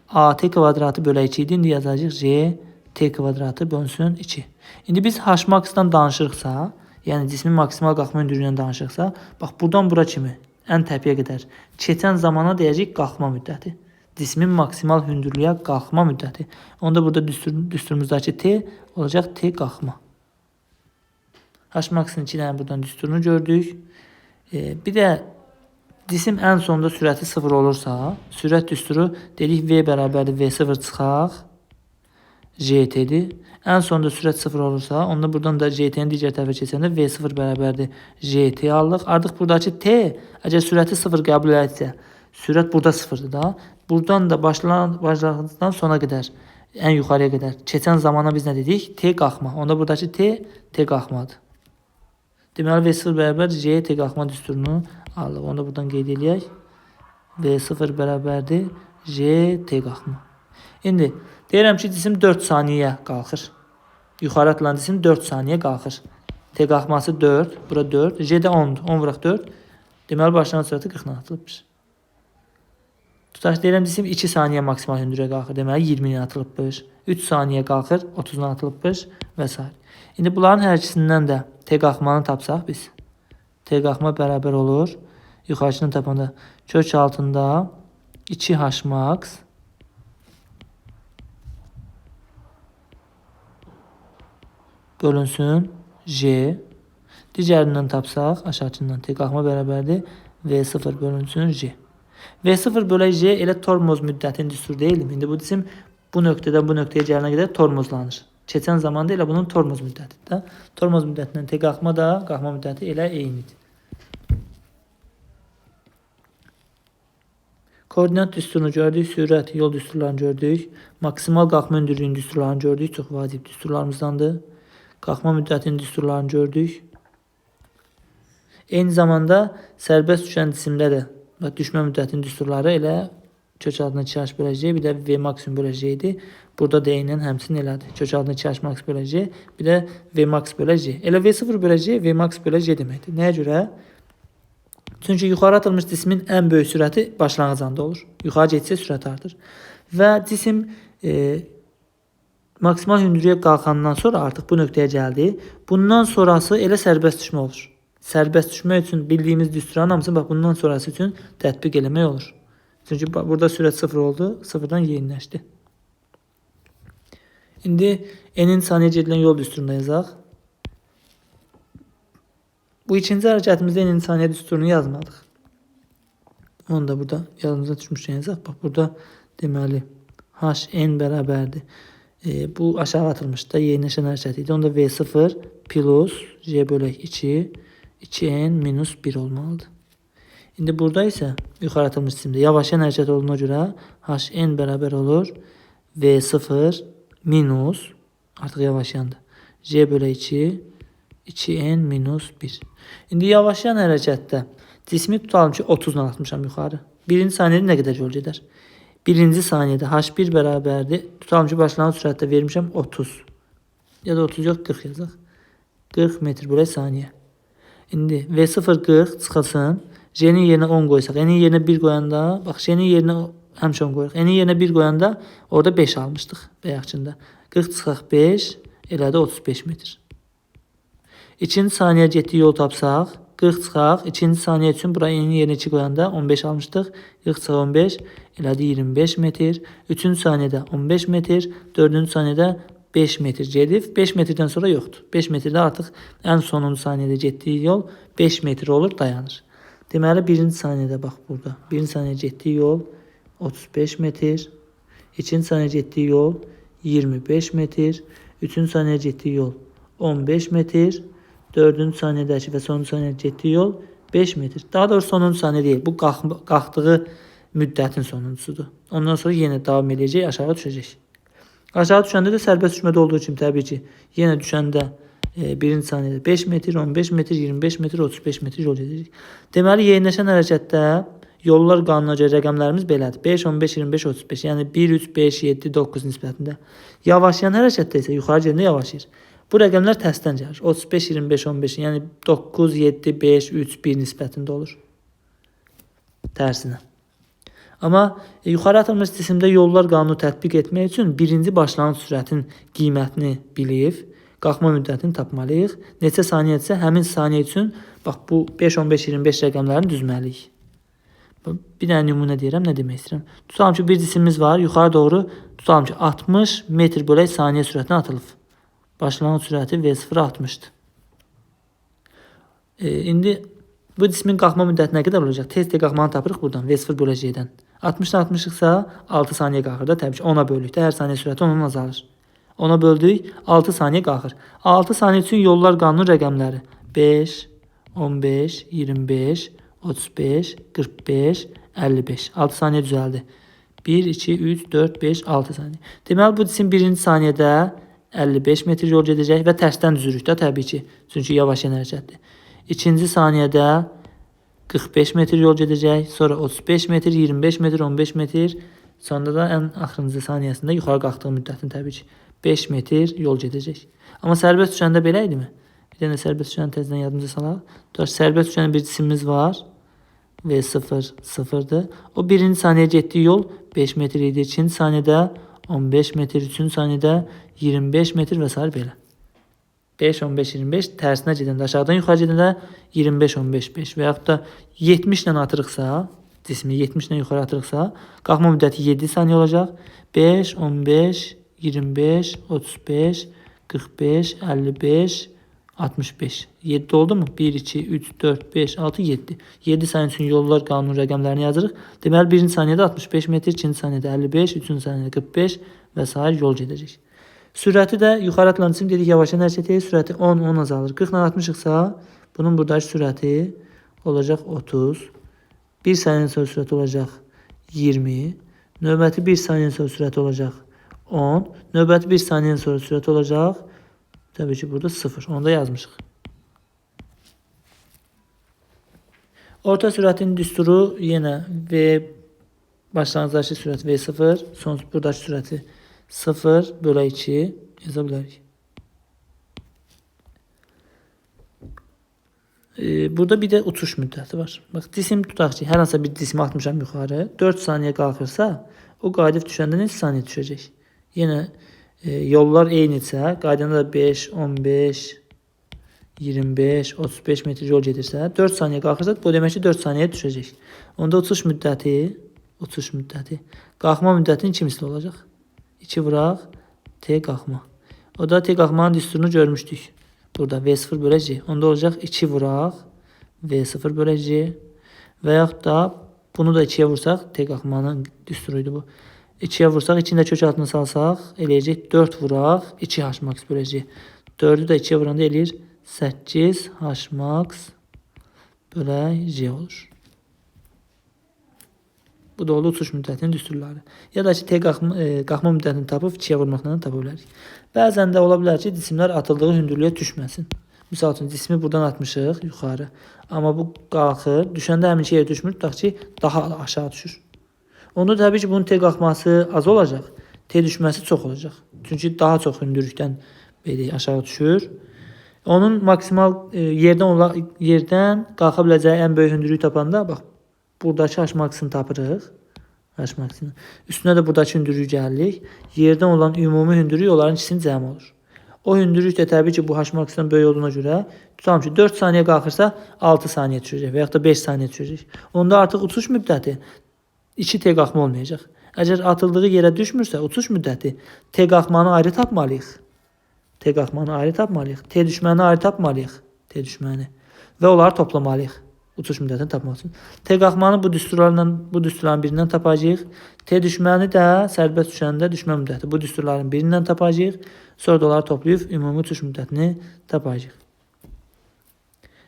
AT kvadratı bölək 2 idi. İndi yazacağıq J T kvadratı bölünsün 2. İndi biz H max'dan danışırıqsa, yəni cismin maksimal qalxma hündürlüyündən danışırıqsa, bax buradan bura kimi ən təpiyə qədər keçən zamana deyəcək qalxma müddəti. Cismin maksimal hündürlüyə qalxma müddəti. Onda burada düsturumuzdakı T olacaq T qalxma. H max'ın 2 dənə buradan düsturunu gördük. Bir də cisim ən sonunda sürəti 0 olursa, sürət düsturu dedik V bərabərdir V0 çıxaq JT-dir. Ən sonunda sürət 0 olursa, onda buradan da JT-nin digər tərəfə keçəndə V0 bərabərdir JT alırıq. Artıq buradakı T, əgər sürəti 0 qəbul edilsə, sürət burada 0'dır da. Buradan da başlanğıcdan sona qədər, ən yuxarıya qədər keçən zamana biz nə dedik? T qalxma. Onda buradakı T qalxmadır. Deməli V0 bərabər J T qalxma düsturunu alırıq. Onu da buradan qeyd edək. V0 bərabərdir J T qalxma. İndi deyirəm ki, cisim 4 saniyə qalxır. Yuxarı atılan cisim 4 saniyə qalxır. T qalxması 4, bura 4, J də 10'dur. 10 vuraq 4. Deməli başlanğıc sürəti 40-dan atılıbdır. Tutaş deyirəm cisim 2 saniyə maksimal hündürlüyə qalxır. Deməli 20-yə atılıbmış. 3 saniyə qalxır, 30-a atılıbmış və s. İndi bunların hər ikisindən də T qalxmanı tapsaq biz. T qalxma bərabər olur. Yuxarısını tapanda kök altında 2H max bölünsün J. Digərindən tapsaq aşağıdan T qalxma bərabərdir. V0 bölünsün J. V0 bölək J elə tormoz müddətinin düsturu deyilmi? İndi bu cisim bu nöqtədən bu nöqtəyə gələnə qədər tormozlanır. Keçən zamanda elə bunun tormoz müddətidir. Tormoz müddətindən T qalxma da qalxma müddəti elə eynidir. Koordinat düsturunu gördük, sürət, yol düsturlarını gördük. Maksimal qalxma hündürlüyünün düsturlarını gördük. Çox vacib düsturlarımızdandır. Qalxma müddətinin düsturlarını gördük. Eyni zamanda sərbəst düşən cisimdə də düşmə müddətinin düsturları elə kök altında 2H bölək J, bir də V maksimum bölək J idi. Burada da eynən həmçinin elədir. Kök altında 2H max bölək J, bir də V max bölək J. Elə V0 bölək J, V max bölək J deməkdir. Nəyə görə? Çünki yuxarı atılmış cismin ən böyük sürəti başlanğıc anda olur. Yuxarı getsə sürət artır. Və cisim maksimal hündürlüyə qalxandan sonra artıq bu nöqtəyə gəldi. Bundan sonrası elə sərbəst düşmə olur. Sərbəst düşmək üçün bildiyimiz düsturların hamısını bax bundan sonrası üçün tətbiq eləmək olur. Çünki burada sürət 0 oldu, 0-dan yeniləşdi. İndi N-in saniyə gedilən yol düsturunda yazaq. Bu ikinci hərəkətimizdə N-in saniyə düsturunu yazmadıq. Onu da burada yadımıza düşmüşkən yazaq. Bax burada deməli HN bərabərdir. Bu aşağı atılmış da yeniləşən hərəkət idi. Onda V0 plus J bölək 2N minus 1 olmalıdır. İndi burada isə yuxarı atılmış cisimdə yavaşlayan hərəkət olduğuna görə HN bərabər olur V0 minus artıq yavaşlayandır. J bölək 2N minus 1. İndi yavaşlayan hərəkətdə cismi tutalım ki 30-dan atmışam yuxarı. Birinci saniyədə nə qədər yol gedər? Birinci saniyədə H1 bərabərdir. Tutalım ki başlanğıc sürətdə vermişəm 30. Ya da 30 yox 40 yazaq. 40 metr bölək saniyə. İndi V0 40 çıxılsın. J'nin yerinə 10 qoysaq. N'in yerinə 1 qoyanda, bax J'nin yerinə həmişə 10 qoyuruq. N'in yerinə 1 qoyanda orada 5 almışdıq bayaqçında. 40 çıxaq 5, elədi 35 metr. İkinci saniyə getdiyi yol tapsaq, 40 çıxaq. İkinci saniyə üçün bura N'in yerinə 2 qoyanda 15 almışdıq. 40 çıxaq 15, elədi 25 metr. Üçüncü saniyədə 15 metr. Dördüncü saniyədə 5 metr gedib. 5 metrdən sonra yoxdur. 5 metrdə artıq ən sonuncu saniyədə getdiyi yol 5 metr olur, dayanır. Deməli, birinci saniyədə bax burada. Birinci saniyədə getdiyi yol 35 metr. İkinci saniyədə getdiyi yol 25 metr. Üçüncü saniyədə getdiyi yol 15 metr. Dördüncü saniyədəki və sonuncu saniyədə getdiyi yol 5 metr. Daha doğrusu sonuncu saniyə deyil. Bu qalxdığı müddətin sonuncusudur. Ondan sonra yenə davam edəcək, aşağı düşəcək. Aşağı düşəndə də sərbəst düşmədə olduğu kimi təbii ki, yenə düşəndə birinci saniyədə 5 metr, 15 metr, 25 metr, 35 metr yol edəcək. Deməli, yeniləşən hərəkətdə yollar qanununa görə rəqəmlərimiz belədir. 5, 15, 25, 35. Yəni 1, 3, 5, 7, 9 nisbətində. Yavaşlayan hərəkətdə isə yuxarı gedəndə yavaşlayır. Bu rəqəmlər tərsdən gəlir. 35, 25, 15. Yəni 9, 7, 5, 3, 1 nisbətində olur. Tərsinə. Amma yuxarı atılmış cisimdə yollar qanunu tətbiq etmək üçün birinci başlanğıc sürətin qiymətini bilib, qalxma müddətini tapmalıyıq. Neçə saniyədirsə, həmin saniyə üçün bax bu 5, 15, 25 rəqəmlərini düzməliyik. Bir dənə nümunə deyirəm, nə demək istəyirəm. Tutalım ki, bir cisimimiz var, yuxarı doğru tutalım ki 60 metr bölək saniyə sürətinə atılıb. Başlanğıc sürəti V0 60-dır. İndi bu cismin qalxma müddəti nə qədər olacaq? Tez qalxmanı tapırıq buradan, V0 böləcəkdən. 60-dan 60-lıqsa 6 saniyə qalxır da, təbii ki, 10-a bölükdə hər saniyə sürəti 10-dan azalır. 10-a böldük, 6 saniyə qalxır. 6 saniyə üçün yollar qanunu rəqəmləri 5, 15, 25, 35, 45, 55. 6 saniyə düzəldi. 1, 2, 3, 4, 5, 6 saniyə. Deməli, bu cisim birinci saniyədə 55 metr yol gedəcək və tərsdən düzürük də təbii ki, çünki yavaşlayan hərəkətdir. İkinci saniyədə 45 metr yol gedəcək, sonra 35 metr, 25 metr, 15 metr, sonra da ən axırıncı saniyəsində yuxarı qalxdığı müddətin təbii ki 5 metr yol gedəcək. Amma sərbəst düşəndə belə idimi? Bir dənə sərbəst düşəni təzədən yadımıza salaq. Sərbəst düşən bir cisimimiz var V0 sıfırdır. O birinci saniyəyə getdiyi yol 5 metr idi. İkinci saniyədə 15 metr, üçüncü saniyədə 25 metr və s. belə. 5, 15, 25 tərsinə gedəndə, aşağıdan yuxarı gedəndə 25, 15, 5 və yaxud da 70 ilə atırıqsa, cismi 70 ilə yuxarı atırıqsa, qalxma müddəti 7 saniyə olacaq. 5, 15, 25, 35, 45, 55, 65. 7 oldu mu? 1, 2, 3, 4, 5, 6, 7. 7 saniyə üçün yollar qanun rəqəmlərini yazırıq. Deməli, birinci saniyədə 65 metr, ikinci saniyədə 55, üçüncü saniyədə 45 və s. yol gedəcək. Sürəti də yuxarı atılan cisim dedik, yavaşdan hərəkət edir. Sürəti 10, 10 azalır. 40 ilə 60-ıqsa, bunun buradakı sürəti olacaq 30. 1 saniyədən sonra sürəti olacaq 20. Növbəti 1 saniyədən sonra sürəti olacaq 10. Növbəti 1 saniyədən sonra sürəti olacaq, təbii ki, burada 0. Onu da yazmışıq. Orta sürətin düsturu yenə V, başlanğıcdakı sürət V0, son buradakı sürəti 0 bölü 2 yaza bilərik. Burada bir də uçuş müddəti var. Bax, cisim tutaq ki, hər hansısa bir cismi atmışam yuxarı. 4 saniyə qalxırsa, o qayıdıb düşəndə neçə saniyə düşəcək? Yenə yollar eynidirsə, qaydanda da 5, 15, 25, 35 metr yol gedirsə, 4 saniyə qalxırsa, bu demək ki, 4 saniyəyə düşəcək. Onda uçuş müddəti qalxma müddətinin 2 misli olacaq. 2 vuraq, T qalxma. O da T qalxmanın düsturunu görmüşdük. Burada V0 bölü C. Onda olacaq 2 vuraq, V0 bölü C. Və yaxud da bunu da 2'yə vursaq, T qalxmanın düsturuydu bu. 2'yə vursaq, 2'ni də kök altına salsaq, eləyəcək 4 vuraq, 2 H max bölü C. 4'ü də 2'yə vuranda eləyir 8 H max bölü C olur. Bu da oldu uçuş müddətinin düsturları. Ya da ki, T qalxma müddətini tapıb 2'yə vurmaqla tapa bilərik. Bəzən də ola bilər ki, cisimlər atıldığı hündürlüyə düşməsin. Misal üçün, cismi buradan atmışıq yuxarı. Amma bu qalxır, düşəndə həmin yerə düşmür, tutaq ki, daha aşağı düşür. Onda təbii ki, bunun T qalxması az olacaq, T düşməsi çox olacaq. Çünki daha çox hündürlükdən aşağı düşür. Onun maksimal yerdən qalxa biləcəyi ən böyük hündürlüyü tapanda, bax, buradakı H max'ını tapırıq. H max'ını. Üstünə də buradakı hündürlüyü gəlirik. Yerdən olan ümumi hündürlük onların ikisinin cəmi olur. O hündürlük də təbii ki, bu H max'dan böyük olduğuna görə tutalım ki, 4 saniyə qalxırsa 6 saniyə düşəcək və yaxud da 5 saniyə düşəcək. Onda artıq uçuş müddəti 2T qalxma olmayacaq. Əgər atıldığı yerə düşmürsə, uçuş müddəti T qalxmanı ayrı tapmalıyıq. T qalxmanı ayrı tapmalıyıq. T düşməni ayrı tapmalıyıq. T düşməni. Və onları toplamalıyıq. Uçuş müddətini tapmaq üçün. T qalxmanı bu düsturların birindən tapacağıq. T düşməni də sərbəst düşəndə düşmə müddəti bu düsturların birindən tapacağıq. Sonra da onları toplayıb ümumi uçuş müddətini tapacağıq.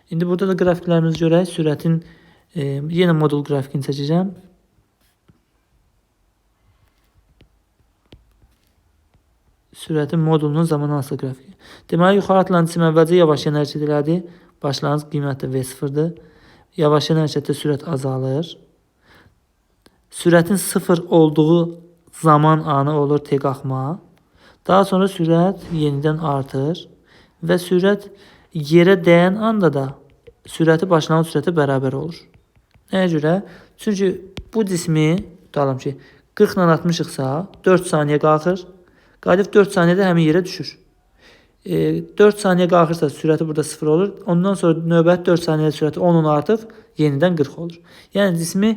İndi burada da qrafiklərimizi görək. Sürətin yenə modul qrafikini çəkəcəm. Sürətin modulunun zamanı qrafiki. Deməli, yuxarı atılan cisim əvvəlcə yavaşlayan hərəkət elədi. Başlanğıc qiyməti V0'dır. Yavaşlayan hərəkətdə sürət azalır. Sürətin 0 olduğu zaman anı olur T qalxma. Daha sonra sürət yenidən artır və sürət yerə dəyən anda da sürəti başlanğıc sürətə bərabər olur. Nəyə görə? Çünki bu cismi, tutalım ki, 40 ilə 60-ıqsa 4 saniyə qalxır. Qayıdıb 4 saniyədə həmin yerə düşür. 4 saniyə qalxırsa sürəti burada 0 olur. Ondan sonra növbəti 4 saniyədə sürəti 10 artıb yenidən 40 olur. Yəni cismi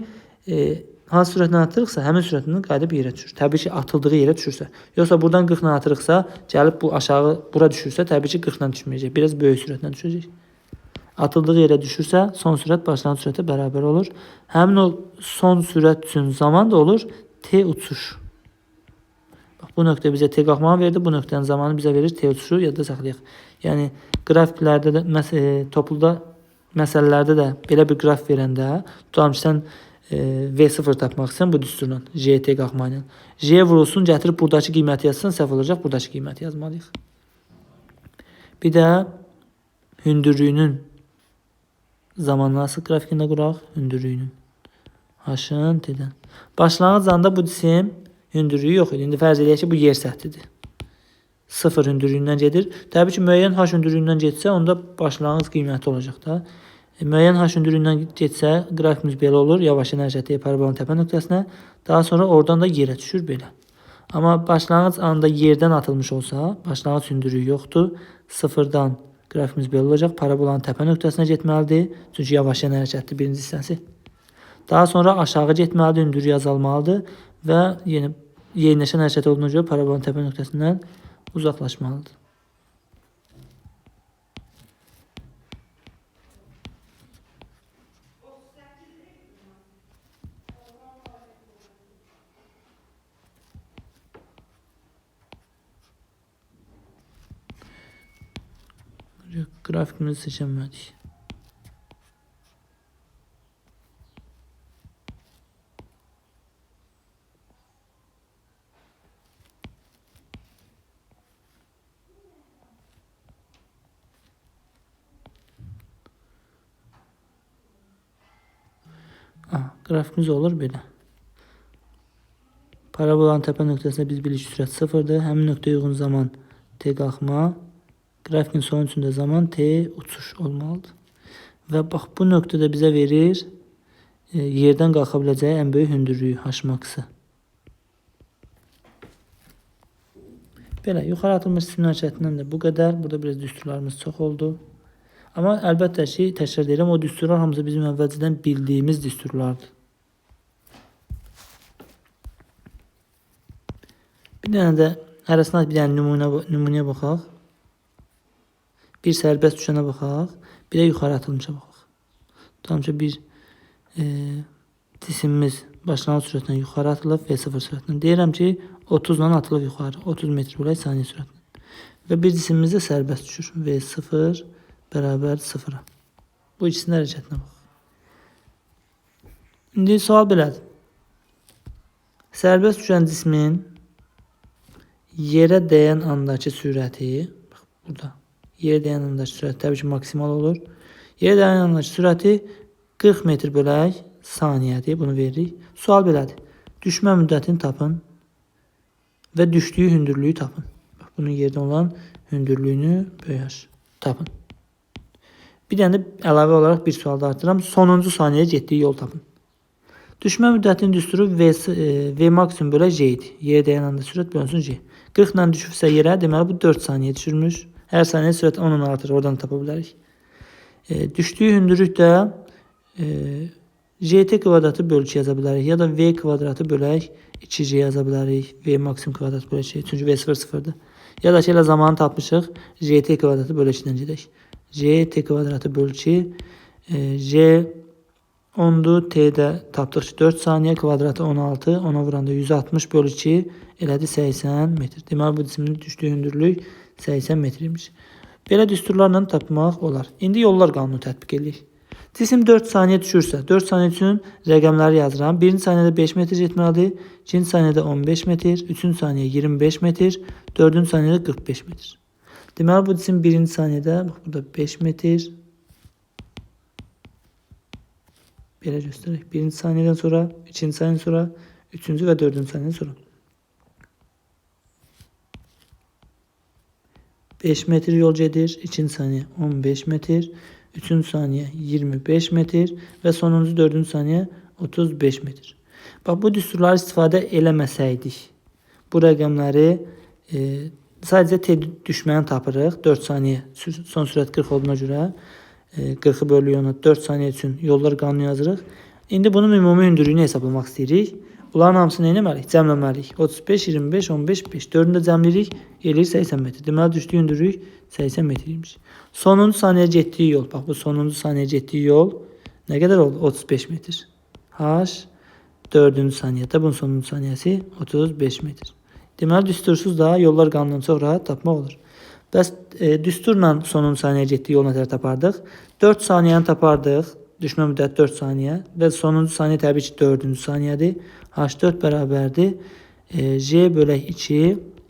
hansı sürətlə atırıqsa həmin sürətindən qayıdıb yerə düşür. Təbii ki, atıldığı yerə düşürsə. Yoxsa buradan 40 ilə atırıqsa, gəlib bu aşağı bura düşürsə, təbii ki, 40 ilə düşməyəcək. Biraz böyük sürətlə düşəcək. Atıldığı yerə düşürsə, son sürət başlanğıc sürətə bərabər olur. Həmin o son sürət üçün zaman da olur T uçuş. Bax, bu nöqtə bizə T qalxmanı verdi. Bu nöqtənin zamanı bizə verir T uçuşu, yadda saxlayaq. Yəni, qrafiklərdə də, topluda məsələlərdə də belə bir qrafik verəndə, tutalım ki, sən V0 tapmaq istəyirsən bu düsturla, T qalxma ilə. J vurulsun, gətirib buradakı qiyməti yazsan, səhv olacaq, buradakı qiyməti yazmalıyıq. Bir də hündürlüyünün zamanı qrafikində quraq, hündürlüyünün. H-ın T-dən. Başlanğıc anda bu cisim hündürlüyü yox idi. İndi fərz edək ki, bu yer səthidir. 0 hündürlüyündən gedir. Təbii ki, müəyyən H hündürlüyündən getsə, onda başlanğıc qiyməti olacaq da. Müəyyən h hündürlüyündən getsə, qrafikimiz belə olur. Yavaşın hərəkəti parabolun təpə nöqtəsinə. Daha sonra oradan da yerə düşür belə. Amma başlanğıc anda yerdən atılmış olsa, başlanğıc hündürlüyü yoxdur. Sıfırdan qrafikimiz belə olacaq. Parabolanın təpə nöqtəsinə getməlidir. Çünki yavaşın hərəkətli birinci hissəsi. Daha sonra aşağı getməlidir, hündürlüyü azalmalıdır və yenə yeniləşən hərəkət olduğuna görə parabolun təpə nöqtəsindən uzaqlaşmalıdır. Grafikimizi seçemedik. Grafikimiz olur belə. Parabolanın təpə nöqtəsində biz bilirik sürət sıfırdır. Həmin nöqtəyə uyğun zaman t qalxma. Grafikin sonucunda zaman t uçuş olmalıdır. Və bax bu nöqtədə bizə verir yerdən qalxa biləcəyi ən böyük hündürlüyü h-max-ı. Belə yuxarı atılmış cisim hərəkətindən də bu qədər. Burada biraz düsturlarımız çox oldu. Amma əlbəttə ki, təkrar edirəm, o düsturlar hamısı bizim əvvəlcədən bildiyimiz düsturlardır. Bir dənə də arasına bir dənə nümunəyə baxaq. Bir sərbəst düşənə baxaq. Bir də yuxarı atılmışa baxaq. Tam ki bir cisimimiz başlanğıc sürətindən yuxarı atılıb V0 sürətindən. Deyirəm ki 30 ilə atılıb yuxarı. 30 metr bölək saniyə sürətindən. Və bir cisimimiz də sərbəst düşür. V0 bərabər 0-a. Bu ikisinin hərəkətinə baxaq. İndi sual belədir. Sərbəst düşən cismin yerə dəyən andakı sürəti, bax burada, yerə dəyən andakı sürəti təbii ki maksimal olur. Yerə dəyən andakı sürəti 40 metr bölək saniyədir, bunu veririk. Sual belədir. Düşmə müddətini tapın və düşdüyü hündürlüyü tapın. Bax, bunun yerdən olan hündürlüyünü böyük tapın. Bir dənə də əlavə olaraq bir sual da artıram. Sonuncu saniyəyə getdiyi yol tapın. Düşmə müddətinin düsturu V maksimum bölək J idi. Yerə dəyən anda sürət bölünsün J. 40 ilə düşürsə yerə, deməli bu 4 saniyə düşürmüş. Hər saniyə sürət 10 artır, oradan tapa bilərik. Düşdüyü hündürlük də JT kvadratı bölü 2 yaza bilərik. Ya da V kvadratı bölək 2J yaza bilərik. V maksimum kvadratı bölək 2. Çünki V 0-0'dır. Ya da ki elə zamanı tapmışıq. JT kvadratı bölü 2-dən gedək. JT kvadratı bölü 2. J 10'du. T'də tapdıq ki 4 saniyə. Kvadratı 16. Ona vuranda 160 bölü 2. Elədi 80 metr. Deməli bu cismin düşdüyü hündürlük 80 metrmiş. Belə düsturlarla tapmaq olar. İndi yollar qanunu tətbiq edirik. Cisim 4 saniyə düşürsə, 4 saniyə üçün rəqəmləri yazıram. 1-ci saniyədə 5 metr getməlidir. 2-ci saniyədə 15 metr. 3-cü saniyə 25 metr. 4-cü saniyədə 45 metr. Deməli bu cisim 1-ci saniyədə, bax burada 5 metr. Belə göstərək. 1-ci saniyədən sonra, 2-ci saniyədən sonra, 3-cü və 4-cü saniyədən sonra. 5 metr yol gedir. 2-ci saniyə 15 metr. 3-cü saniyə 25 metr və sonuncu 4-cü saniyə 35 metr. Bax bu düsturları istifadə eləməsəydik, bu rəqəmləri sadəcə T düşməni tapırıq. 4 saniyə son sürət 40 olduğuna görə 40'ı bölüyor ona 4 saniyə üçün yollar qanunu yazırıq. İndi bunun ümumi hündürlüyünü hesablamaq istəyirik. Bunların hamısını nə etməliyik? Cəmləməliyik. 35, 25, 15, 5. 4'ünü də cəmləyirik. Eləyir 80 metr. Deməli düşdüyü hündürlük 80 metriymiş. Sonuncu saniyəyə getdiyi yol. Bax bu sonuncu saniyəyə getdiyi yol nə qədər oldu? 35 metr. H 4-cü saniyədə bunun sonuncu saniyəsi 35 metr. Deməli düstursuz da yollar qanunundan çox rahat tapmaq olur. Bəs düsturla sonuncu saniyəyə getdiyi yol nə qədər tapardıq? 4 saniyəni tapardıq. Düşmə müddəti 4 saniyə və sonuncu saniyə təbii ki 4-cü saniyədir. H4 bərabərdir. J bölək 2.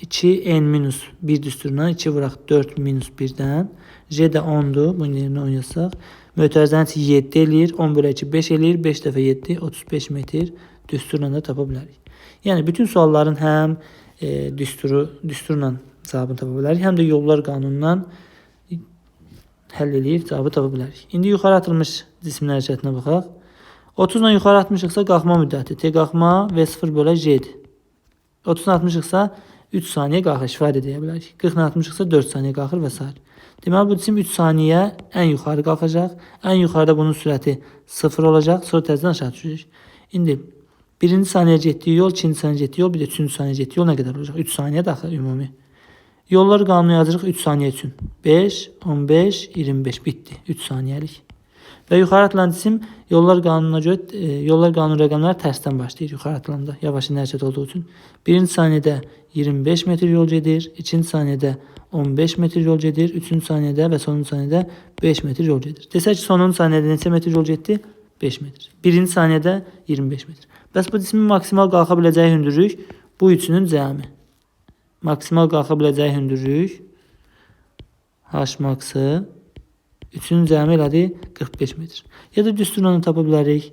2 n minus 1 düsturundan 2 vuraq 4 minus 1-dən. J də 10'dur. Bunun yerinə 10 yazsaq. Mötərizənin içi 7 eləyir. 10 bölək 2 5 eləyir. 5 dəfə 7 35 metr düsturla da tapa bilərik. Yəni bütün sualların həm düsturla cavabını tapa bilərik, həm də yollar qanunundan həll edib cavabı tapa bilərik. İndi yuxarı atılmış cismin hərəkətinə baxaq. 30 ilə yuxarı atmışıqsa qalxma müddəti T qalxma V0 bölə J-dir. 30-dan 60-ıqsa 3 saniyə qalxır ifadə edə bilərik. 40-dan 60-ıqsa 4 saniyə qalxır və s. Deməli bu cisim 3 saniyə ən yuxarı qalxacaq. Ən yuxarıda bunun sürəti 0 olacaq. Sonra təzədən aşağı düşəcək. İndi birinci saniyyə getdiyi yol, ikinci saniyyə getdiyi yol, bir də üçüncü saniyyə getdiyi yol nə qədər olacaq? 3 saniyə daxil ümumi. Yollar qanunu yazırıq 3 saniyə üçün. 5, 15, 25 bitdi. 3 saniyəlik. Və yuxarı atılan cisim yollar qanununa görə yollar qanunu rəqəmləri tərsdən başlayır yuxarı atılanda. Yavaş hərəkət olduğu üçün. Birinci saniyədə 25 metr yol gedir, ikinci saniyədə 15 metr yol gedir, üçüncü saniyədə və sonuncu saniyədə 5 metr yol gedir. Desək ki, sonuncu saniyədə neçə metr yol getdi? 5 metr. Birinci saniyədə 25 metr. Bəs bu cismin maksimal qalxa biləcəyi hündürlük bu üçünün cəmi. Maksimal qalxa biləcəyi hündürlük H-maxı 3-ün cəmi elədir 45 metr. Ya da düsturunu tapa bilərik.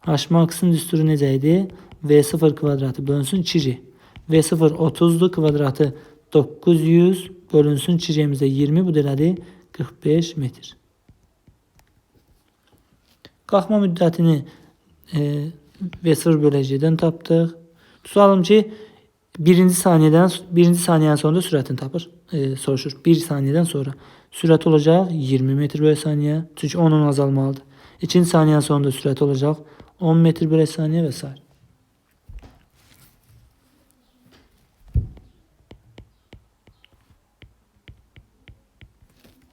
H-max'ın düsturu necə idi? V0 kvadratı bölünsün 2J. V0 30'dur, kvadratı 900 bölünsün 2J'mizdə 20, bu da elədir 45 metr. Qalxma müddətini V0 bölə J-dən tapdıq. Tutalım ki, birinci saniyədən sonra sürətini tapır, soruşur. 1 saniyədən sonra sürət olacaq 20 metr bölü saniyə. Çünki 10'un azalmalıdır. İkinci saniyədən sonra da sürət olacaq 10 metr bölü saniyə və s.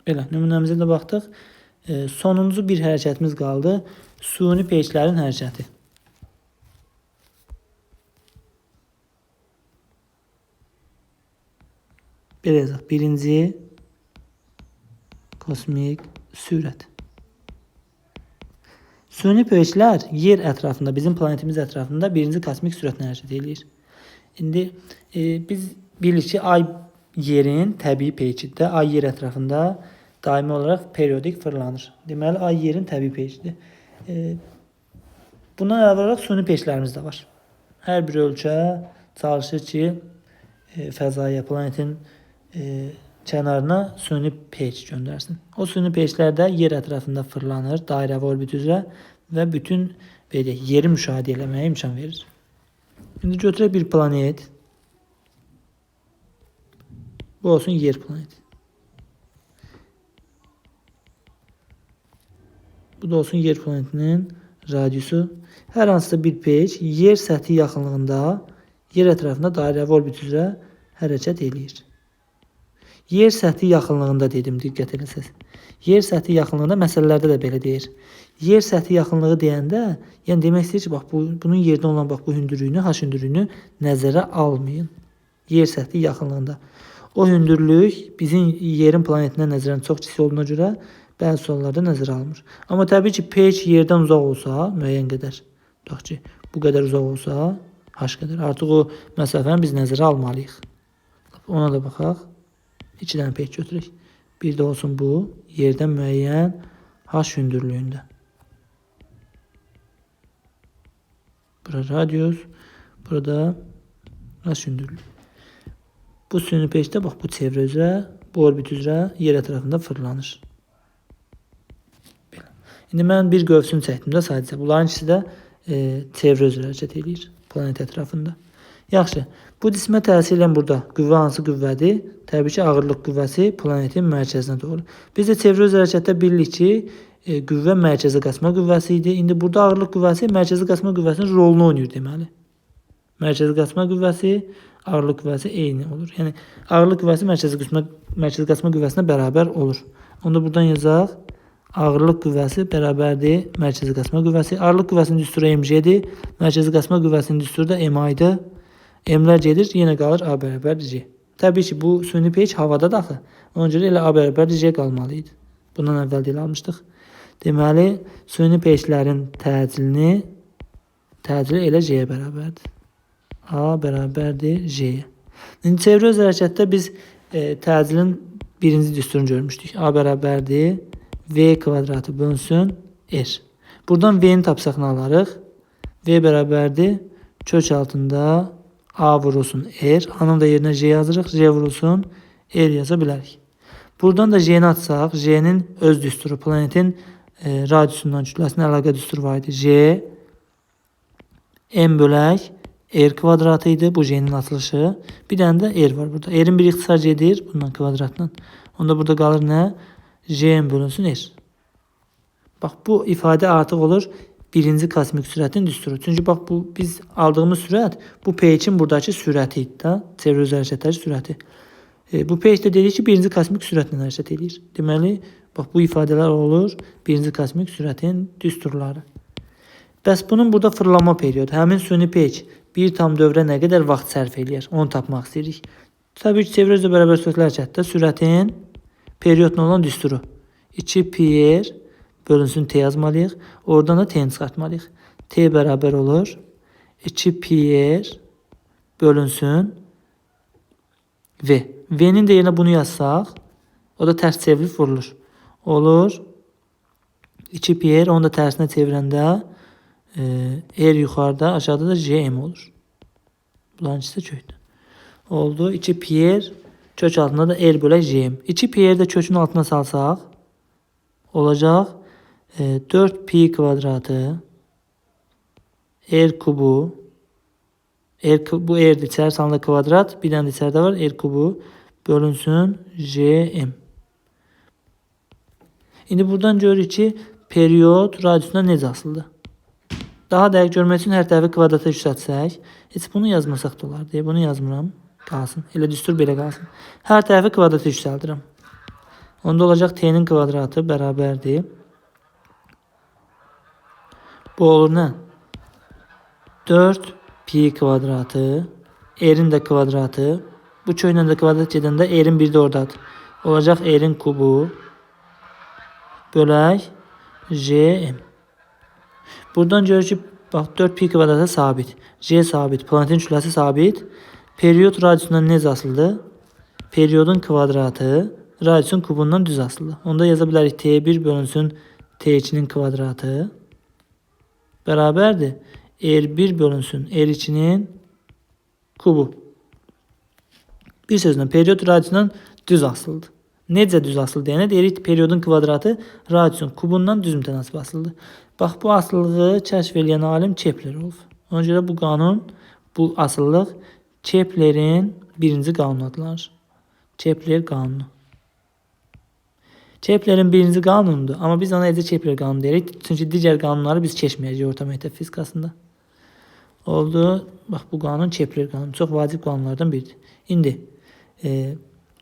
Belə, nümunəmizə də baxdıq. Sonuncu bir hərəkətimiz qaldı. Suni peyklərin hərəkəti. Belə yazaq. Birinci kosmik sürət. Suni peyklər yer ətrafında, bizim planetimiz ətrafında birinci kosmik sürətlə hərəkət edir. İndi biz bilirik ki, ay yerin təbii peykidir. Ay yer ətrafında daimi olaraq periodik fırlanır. Deməli, ay yerin təbii peykidir. Bundan əlavə olaraq suni peyklərimiz də var. Hər bir ölkə çalışır ki, fəzaya, planetin kənarına suni peyk göndərsin. O suni peyklər də yer ətrafında fırlanır, dairəvi orbit üzrə və bütün yeri müşahidə etməyə imkan verir. İndi götürək bir planet. Bu olsun yer planeti. Bu da olsun yer planetinin radiusu. Hər hansısa bir peyk yer səthi yaxınlığında, yer ətrafında dairəvi orbit üzrə hərəkət eləyir. Yer səthi yaxınlığında dedim, diqqət eləsəz. Yer səthi yaxınlığında məsələlərdə də belə deyir. Yer səthi yaxınlığı deyəndə, yəni demək istəyir ki, bax bunun yerdə olan bax bu hündürlüyünü, H hündürlüyünü nəzərə almayın. Yer səthi yaxınlığında. O hündürlük bizim yerin planetinə nəzərən çox kiçik olduğuna görə bəzi suallarda nəzərə alınmır. Amma təbii ki, peyk yerdən uzaq olsa, müəyyən qədər, tutaq ki, bu qədər uzaq olsa, H qədər, artıq o məsafəni biz nəzərə almalıyıq. Ona da baxaq. 2 dənə peyk götürək. Bir də olsun bu, yerdən müəyyən H hündürlüyündə. Bura radius, burada H hündürlüyü. Bu suni peykdə bax bu çevrə üzrə, bu orbit üzrə yer ətrafında fırlanır. Belə. İndi mən bir qövsünü çəkdim də sadəcə. Bunların ikisi də çevrə üzrə hərəkət edir planet ətrafında. Yaxşı, bu cismə təsir edən burada qüvvə hansı qüvvədir? Təbii ki, ağırlıq qüvvəsi planetin mərkəzinə doğru. Biz də çevrə üzrə hərəkətdə bilirik ki, qüvvə mərkəzə qaçma qüvvəsi idi. İndi burada ağırlıq qüvvəsi mərkəzə qaçma qüvvəsinin rolunu oynayır deməli. Mərkəzə qaçma qüvvəsi, ağırlıq qüvvəsi eyni olur. Yəni ağırlıq qüvvəsi mərkəzə qaçma qüvvəsinə bərabər olur. Onu da buradan yazaq. Ağırlıq qüvvəsi bərabərdir mərkəzə qaçma qüvvəsi. Ağırlıq qüvvəsinin düsturu mg-dir. Mərkəzə qaçma qüvvəsinin düsturu da mi-dir. M-lər gedir, yenə qalır A bərabər c. Təbii ki, bu suni peyk havada daxı. Ona görə elə A bərabər c qalmalı idi. Bundan əvvəl də elə almışdıq. Deməli, suni peyklərin təcili elə c-yə bərabərdir. A bərabərdir c-yə. İndi çevrə öz hərəkətdə biz təcilin birinci düsturunu görmüşdük. A bərabərdir v kvadratı bölünsün r. Buradan v-ni tapsaq nə alarıq? V bərabərdir kök altında A vurulsun R. A-nın da yerinə J yazırıq. J vurulsun R yaza bilərik. Buradan da J'ni açsaq, J'nin öz düsturu, planetin radiusundan kütləsinin əlaqə düsturu var idi. J m bölək r kvadratı idi bu J'nin açılışı. Bir dənə də r var burada. R'in bir ixtisar edir bundan kvadratla. Onda burada qalır nə? J m bölünsün r. Bax bu ifadə artıq olur birinci kosmik sürətin düsturu. Çünki bax bu biz aldığımız sürət bu peyçin buradakı sürəti idi da. Çevrə öz hərəkətləri sürəti. Bu peyçdə dedik ki birinci kosmik sürətlə hərəkət edir. Deməli bax bu ifadələr olur birinci kosmik sürətin düsturları. Bəs bunun burada fırlanma periodu, həmin süni peyç bir tam dövrə nə qədər vaxt sərf eləyir? Onu tapmaq istəyirik. Təbii ki, çevrə üzrə bərabər sürətli hərəkətdə sürətin periodla olan düsturu 2πr bölünsün t yazmalıyıq. Oradan da t-ni çıxartmalıyıq. T bərabər olur 2πr bölünsün v. V-nin də yerinə bunu yazsaq, o da tərs çevrilib vurulur. Olur 2πr, onu da tərsinə çevirəndə r yuxarıda, aşağıda da jm olur. Bunların ikisi də kökdür. Oldu 2πr, kök altında da r bölək jm. 2πr də kökün altına salsaq, olacaq 4pi kvadratı r kubu, bu r'dir, içəri salındı kvadrat, bir dənə də içəridə var r kubu bölünsün jm. İndi buradan görürük ki period radiusundan necə asılıdır. Daha dəqiq görmək üçün hər tərəfi kvadrata yüksəltsək, heç bunu yazmasaq da olar deyə bunu yazmıram, qalsın. Elə düstur belə qalsın. Hər tərəfi kvadrata yüksəldirəm. Onda olacaq t'nin kvadratı bərabərdir. Bu olur nə? 4pi kvadratı, r'in də kvadratı, bu köylə də kvadrat gedəndə r'in biri də oradadır. Olacaq r'in kubu bölək jm. Buradan görürük ki, bax 4pi kvadratı sabit, j sabit, planetin kütləsi sabit. Period radiusundan necə asılıdır? Periodun kvadratı radiusun kubundan düz asılıdır. Onda yaza bilərik t1 bölünsün t2'nin kvadratı bərabərdir r1 bölünsün r2'nin kubu. Bir sözlə period radiusundan düz asılıdır. Necə düz asılı deyənə deyirik periodun kvadratı radiusun kubundan düz mütənasib asılıdır. Bax bu asılılığı kəşf edən alim Kepler olub. Ona görə bu qanun, bu asıllıq Keplerin birinci qanunu adlanır. Kepler qanunu. Keplerin birinci qanunudur, amma biz ona necə Kepler qanunu deyirik. Çünki digər qanunları biz keçməyəcəyik orta məktəb fizikasında. Oldu. Bax bu qanun Kepler qanunu. Çox vacib qanunlardan biridir. İndi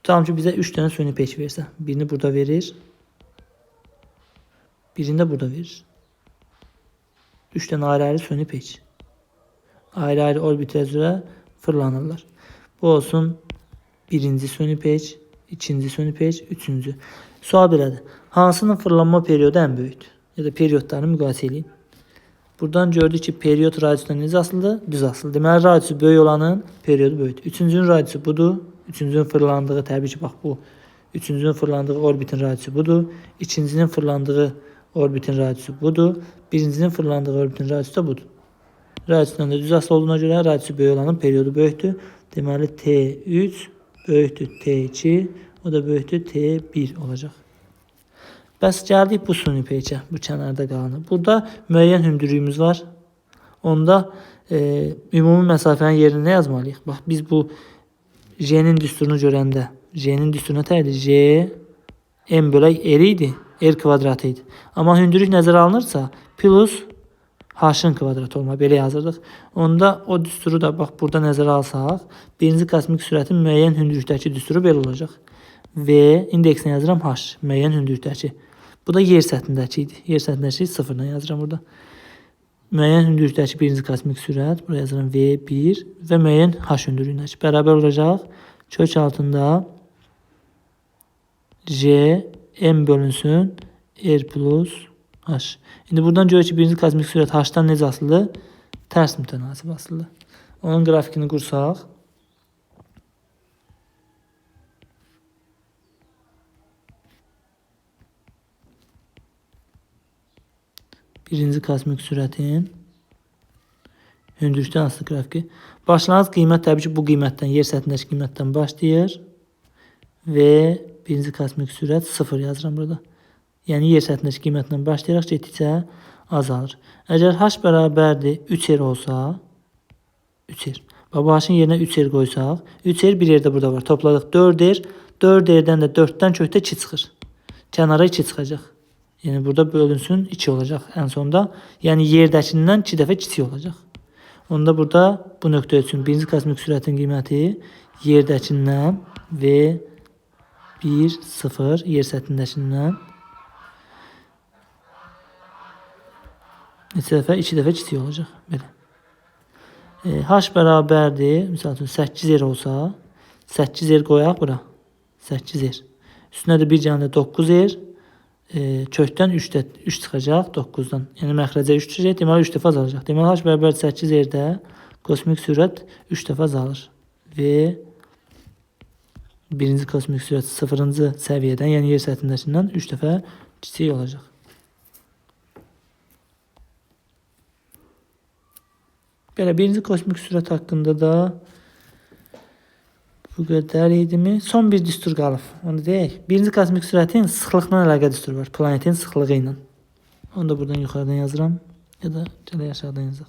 tutalım ki bizə 3 dənə süni peyç versə. Birini burada verir. Birini də burada verir. 3 dənə ayrı-ayrı süni peyç. Ayrı-ayrı orbitə üzrə fırlanırlar. Bu olsun birinci süni peyç, ikinci süni peyç, üçüncü. Sual belədir. Hansının fırlanma periodu ən böyükdür? Ya da periodlarını müqayisə edin. Buradan gördük ki period radiusundan necə asılıdır? Düz asılıdır. Deməli radiusu böyük olanın periodu böyükdür. Üçüncünün radiusu budur. Üçüncünün fırlandığı təbii ki bax bu. Üçüncünün fırlandığı orbitin radiusu budur. İkincinin fırlandığı orbitin radiusu budur. Birincinin fırlandığı orbitin radiusu da budur. Radiusundan da düz asılı olduğuna görə radiusu böyük olanın periodu böyükdür. Deməli T3 böyükdür T2, o da böyükdür T1 olacaq. Bəs gəldik bu süni peyçə, bu kənarda qalanı. Burada müəyyən hündürlüyümüz var. Onda ümumi məsafənin yerini nə yazmalıyıq? Bax biz bu J'nin düsturunu görəndə, J'nin düsturuna təyədir. J m bölək r idi, r kvadratı idi. Amma hündürlük nəzərə alınırsa, plus h-ın kvadratı olmalı, belə yazırdıq. Onda o düsturu da bax burada nəzərə alsaq, birinci kosmik sürətin müəyyən hündürlükdəki düsturu belə olacaq. V indeksinə yazıram h, müəyyən hündürlükdəki. Bu da yer səthindəki idi. Yer səthindəki sıfırdan yazıram burada. Müəyyən hündürlükdəki birinci kosmik sürət, buraya yazıram V1 və müəyyən h hündürlüyündəki bərabər olacaq. Kök altında J m bölünsün r plus h. İndi buradan görürük ki birinci kosmik sürət h-dan necə asılıdır? Tərs mütənasib asılıdır. Onun qrafikini qursaq. Birinci kosmik sürətin hündürlükdən asılı qrafiki. Başlanğıc qiymət təbii ki bu qiymətdən, yer səthindəki qiymətdən başlayır və birinci kosmik sürət 0 yazıram burada. Yəni yer səthindəki qiymətindən başlayaraq getdikcə azalır. Əgər h bərabərdir 3r olsa, 3r. Bu h-ın yerinə 3r qoysaq, 3r bir yerdə burada var. Topladıq 4r. 4r'dən də 4-dən kökdə 2 çıxır. Kənara 2 çıxacaq. Yəni burada bölünsün 2 olacaq ən sonda. Yəni yerdəkindən 2 dəfə kiçik olacaq. Onda burada bu nöqtə üçün birinci kosmik sürətin qiyməti yerdəkindən v 1, 0, yer səthindəkindən neçə dəfə? 2 dəfə kiçik olacaq. Belə. H bərabərdir. Misal üçün 8r olsa, 8r qoyaq bura. 8r. Üstünə də bir dənə 9r. Kökdən 3 çıxacaq 9-dan. Yəni məxrəcə 3 çıxacaq. Deməli 3 dəfə azalacaq. Deməli h bərabər 8r-də kosmik sürət 3 dəfə azalır. Və birinci kosmik sürət 0-cı səviyyədən, yəni yer səthindəkindən 3 dəfə kiçik olacaq. Belə birinci kosmik sürət haqqında da bu qədər idimi? Son bir düstur qalıb. Onu deyək. Birinci kosmik sürətin sıxlıqla əlaqə düsturu var. Planetin sıxlığı ilə. Onu da buradan yuxarıdan yazıram. Ya da gələ aşağıdan yazaq.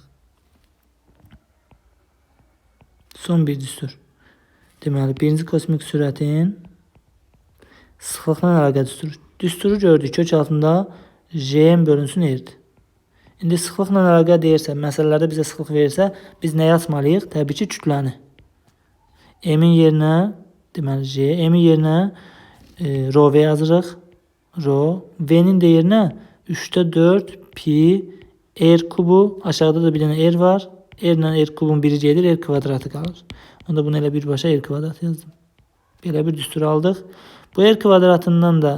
Son bir düstur. Deməli, birinci kosmik sürətin sıxlıqla əlaqə düsturu. Düsturu gördük. Kök altında J bölünsün R-dir. İndi sıxlıqla əlaqə deyirsə, məsələlərdə bizə sıxlıq verirsə, biz nə yazmalıyıq? Təbii ki, kütləni. M-in yerinə, deməli J, M-in yerinə rho V yazırıq. Rho. V-nin də yerinə 3/4 pi R kubu. Aşağıda da bir dənə R var. R ilə R kubun biri gedir, R kvadratı qalır. Onda bunu elə birbaşa R kvadratı yazdım. Belə bir düstur aldıq. Bu R kvadratından da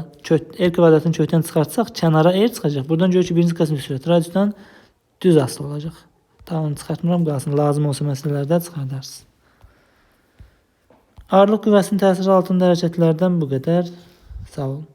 R kvadratını kökdən çıxartsaq, kənara R çıxacaq. Buradan görür ki, birinci kosmik sürət radiusdan düz asılı olacaq. Tamam, çıxartmıram, qalsın. Lazım olsa məsələlərdə çıxardarsınız. Ağırlıq qüvvəsinin təsiri altında hərəkətlərdən bu qədər. Sağ olun.